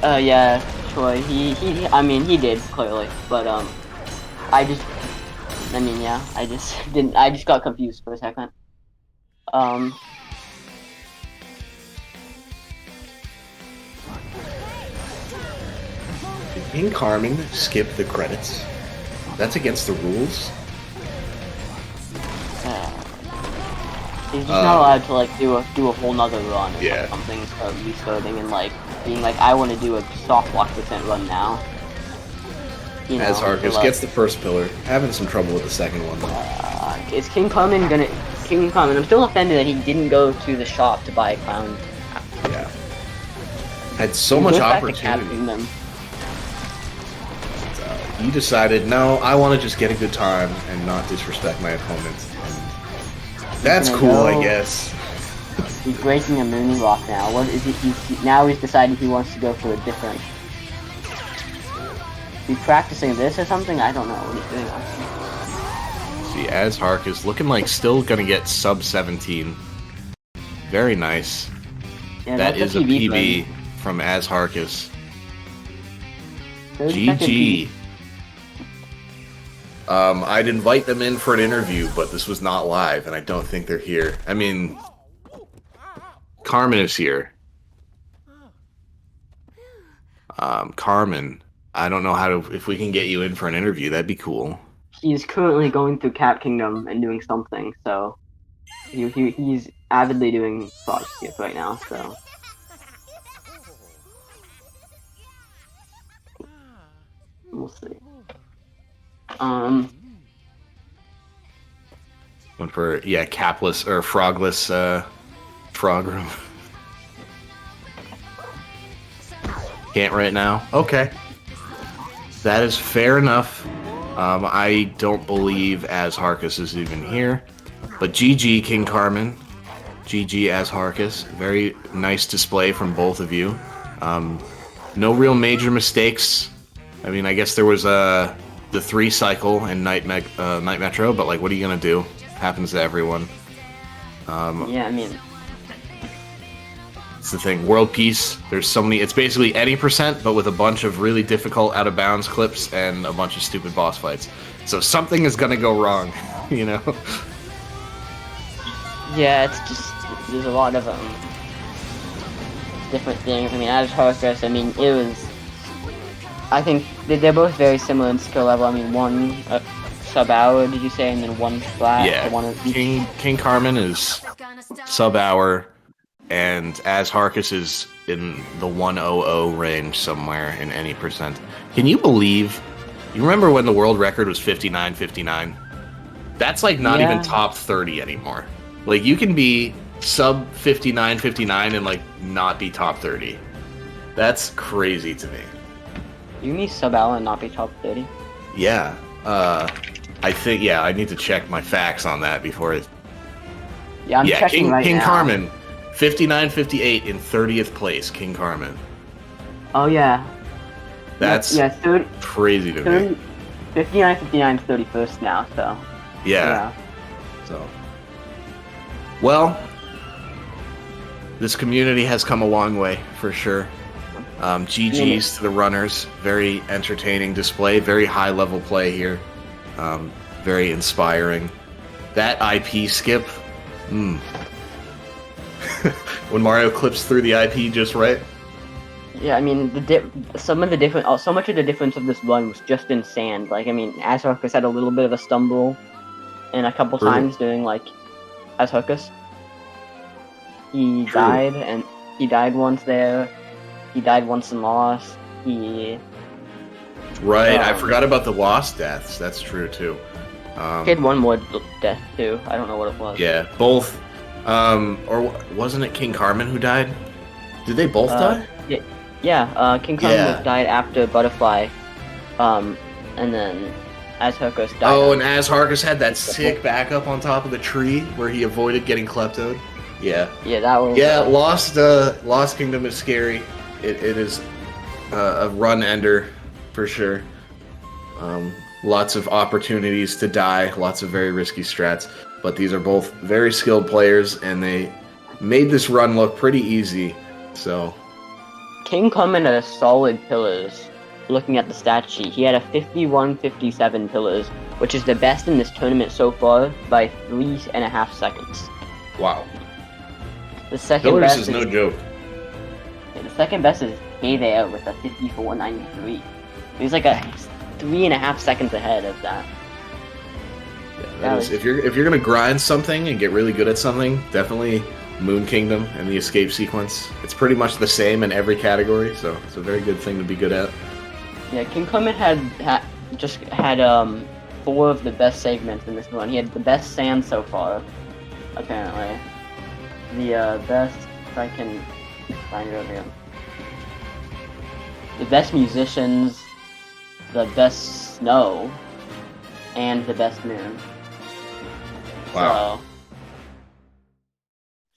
[SPEAKER 2] Yeah, sure. I mean, he did clearly, but I just got confused for a second.
[SPEAKER 1] Did King Carmen skip the credits? That's against the rules.
[SPEAKER 2] He's just not allowed to like do a whole nother run or
[SPEAKER 1] yeah.
[SPEAKER 2] something, restarting and like being like, I want to do a soft block % run now. You know,
[SPEAKER 1] AzHarcos gets the first pillar, having some trouble with the second one though.
[SPEAKER 2] Is King Carmen gonna? King Carmen, I'm still offended that he didn't go to the shop to buy a crown.
[SPEAKER 1] Yeah. Had so much opportunity. He decided, no, I want to just get a good time and not disrespect my opponent. And that's cool, I guess.
[SPEAKER 2] He's breaking a Mooney Rock now. What is he? Now he's decided he wants to go for a different. He's practicing this or something? I don't know what he's doing.
[SPEAKER 1] See, AzHarcos looking like still gonna get sub 17. Very nice.
[SPEAKER 2] Yeah,
[SPEAKER 1] that is a PB from AzHarcos. GG. I'd invite them in for an interview, but this was not live, and I don't think they're here. I mean, Carmen is here. Carmen, I don't know if we can get you in for an interview. That'd be cool.
[SPEAKER 2] He's currently going through Cap Kingdom and doing something, so he's avidly doing frog skip right now, so. We'll see.
[SPEAKER 1] Went for, yeah, capless or frogless frog room. Can't right now. Okay. That is fair enough. I don't believe AzHarcos is even here. But GG, King Carmen. GG, AzHarcos. Very nice display from both of you. No real major mistakes. I mean, I guess there was the 3 cycle and Night Metro, but like, what are you gonna do? Happens to everyone.
[SPEAKER 2] Yeah, I mean,
[SPEAKER 1] it's the thing. World Peace. There's so many. It's basically any %, but with a bunch of really difficult out of bounds clips and a bunch of stupid boss fights. So something is gonna go wrong, you know.
[SPEAKER 2] Yeah, it's just there's a lot of different things. I mean, AzHarcos, I mean, it was. I think they're both very similar in skill level. I mean, one sub-hour, did you say, and then one flat?
[SPEAKER 1] Yeah,
[SPEAKER 2] one of
[SPEAKER 1] King Carmen is sub-hour, and AzHarcos is in the 100 range somewhere in any %. Can you believe? You remember when the world record was 59.59? That's like not even top 30 anymore. Like, you can be sub 59.59 and like not be top 30. That's crazy to me.
[SPEAKER 2] You need sub-hour and not be top 30?
[SPEAKER 1] Yeah. I think, yeah, I need to check my facts on that before it...
[SPEAKER 2] Yeah, I'm checking right now.
[SPEAKER 1] King Carmen, 59.58 in 30th place, King Carmen.
[SPEAKER 2] Oh, yeah.
[SPEAKER 1] That's crazy to me.
[SPEAKER 2] 59.59 is 31st now, so...
[SPEAKER 1] Yeah. So... Well, this community has come a long way, for sure. GG's to the runners. Very entertaining display. Very high level play here. Very inspiring. That IP skip. When Mario clips through the IP just right.
[SPEAKER 2] Yeah, I mean, so much of the difference of this run was just in sand. Like, I mean, AzHarcos had a little bit of a stumble, and a couple times doing like AzHarcos. He died, and he died once there. He died once in Lost.
[SPEAKER 1] Right, I forgot about the Lost deaths. That's true too.
[SPEAKER 2] He had one more death too. I don't know what it was.
[SPEAKER 1] Yeah, both. Or wasn't it King Carmen who died? Did they both die?
[SPEAKER 2] Yeah. King Carmen died after Butterfly, and then AzHarcos died.
[SPEAKER 1] Oh, and AzHarcos had that sick backup on top of the tree where he avoided getting kleptoed. Yeah.
[SPEAKER 2] Yeah, that was.
[SPEAKER 1] Yeah, Lost Kingdom is scary. It is a run ender for sure. Lots of opportunities to die, lots of very risky strats, but these are both very skilled players, and they made this run look pretty easy. So,
[SPEAKER 2] King Carmen had a solid pillars. Looking at the stat sheet, he had a 51-57 pillars, which is the best in this tournament so far by 3.5 seconds.
[SPEAKER 1] Wow.
[SPEAKER 2] The second
[SPEAKER 1] pillars
[SPEAKER 2] best
[SPEAKER 1] is no joke.
[SPEAKER 2] The second best is Hey There with a 54.93. He's like a 3.5 seconds ahead of that.
[SPEAKER 1] Yeah, if you're gonna grind something and get really good at something, definitely Moon Kingdom and the escape sequence. It's pretty much the same in every category, so it's a very good thing to be good at.
[SPEAKER 2] Yeah, King Clement had 4 of the best segments in this one. He had the best sand so far, apparently. The best, if I can find it over here. The best musicians, the best snow, and the best moon.
[SPEAKER 1] Wow.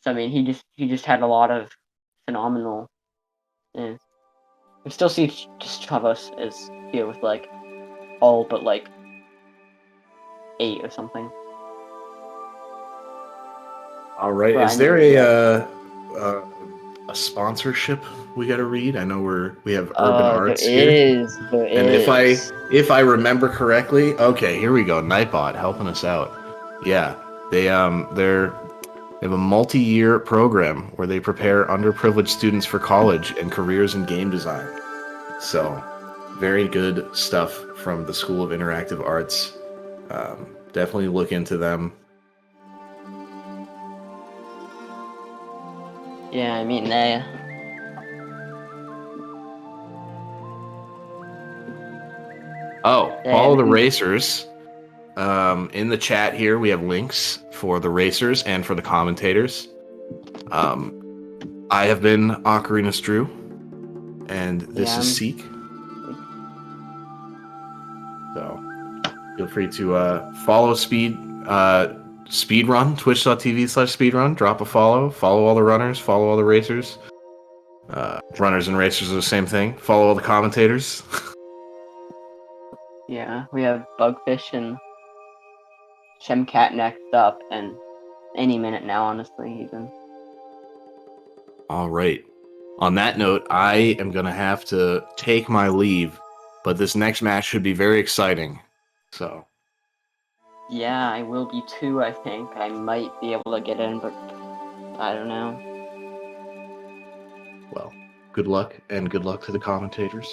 [SPEAKER 2] So I mean, he just had a lot of phenomenal. Yeah. I still see Chavos is here with like all but like 8 or something.
[SPEAKER 1] All right,
[SPEAKER 2] But
[SPEAKER 1] is there a sponsorship we got to read? I know we have Urban Arts here.
[SPEAKER 2] There
[SPEAKER 1] and
[SPEAKER 2] is.
[SPEAKER 1] if I remember correctly, okay, here we go. Nightbot helping us out. Yeah, they have a multi-year program where they prepare underprivileged students for college and careers in game design. So, very good stuff from the School of Interactive Arts. Definitely look into them.
[SPEAKER 2] Yeah, I mean they.
[SPEAKER 1] Follow the racers. In the chat here, we have links for the racers and for the commentators. I have been Ocarina Drew, and this is Seek. So feel free to follow Speedrun, twitch.tv/Speedrun. Drop a follow all the runners, follow all the racers. Runners and racers are the same thing. Follow all the commentators.
[SPEAKER 2] Yeah, we have Bugfish and Shemcat next up, and any minute now, honestly, even.
[SPEAKER 1] All right. On that note, I am going to have to take my leave, but this next match should be very exciting. So.
[SPEAKER 2] Yeah, I will be too, I think. I might be able to get in, but I don't know.
[SPEAKER 1] Well, good luck, and good luck to the commentators.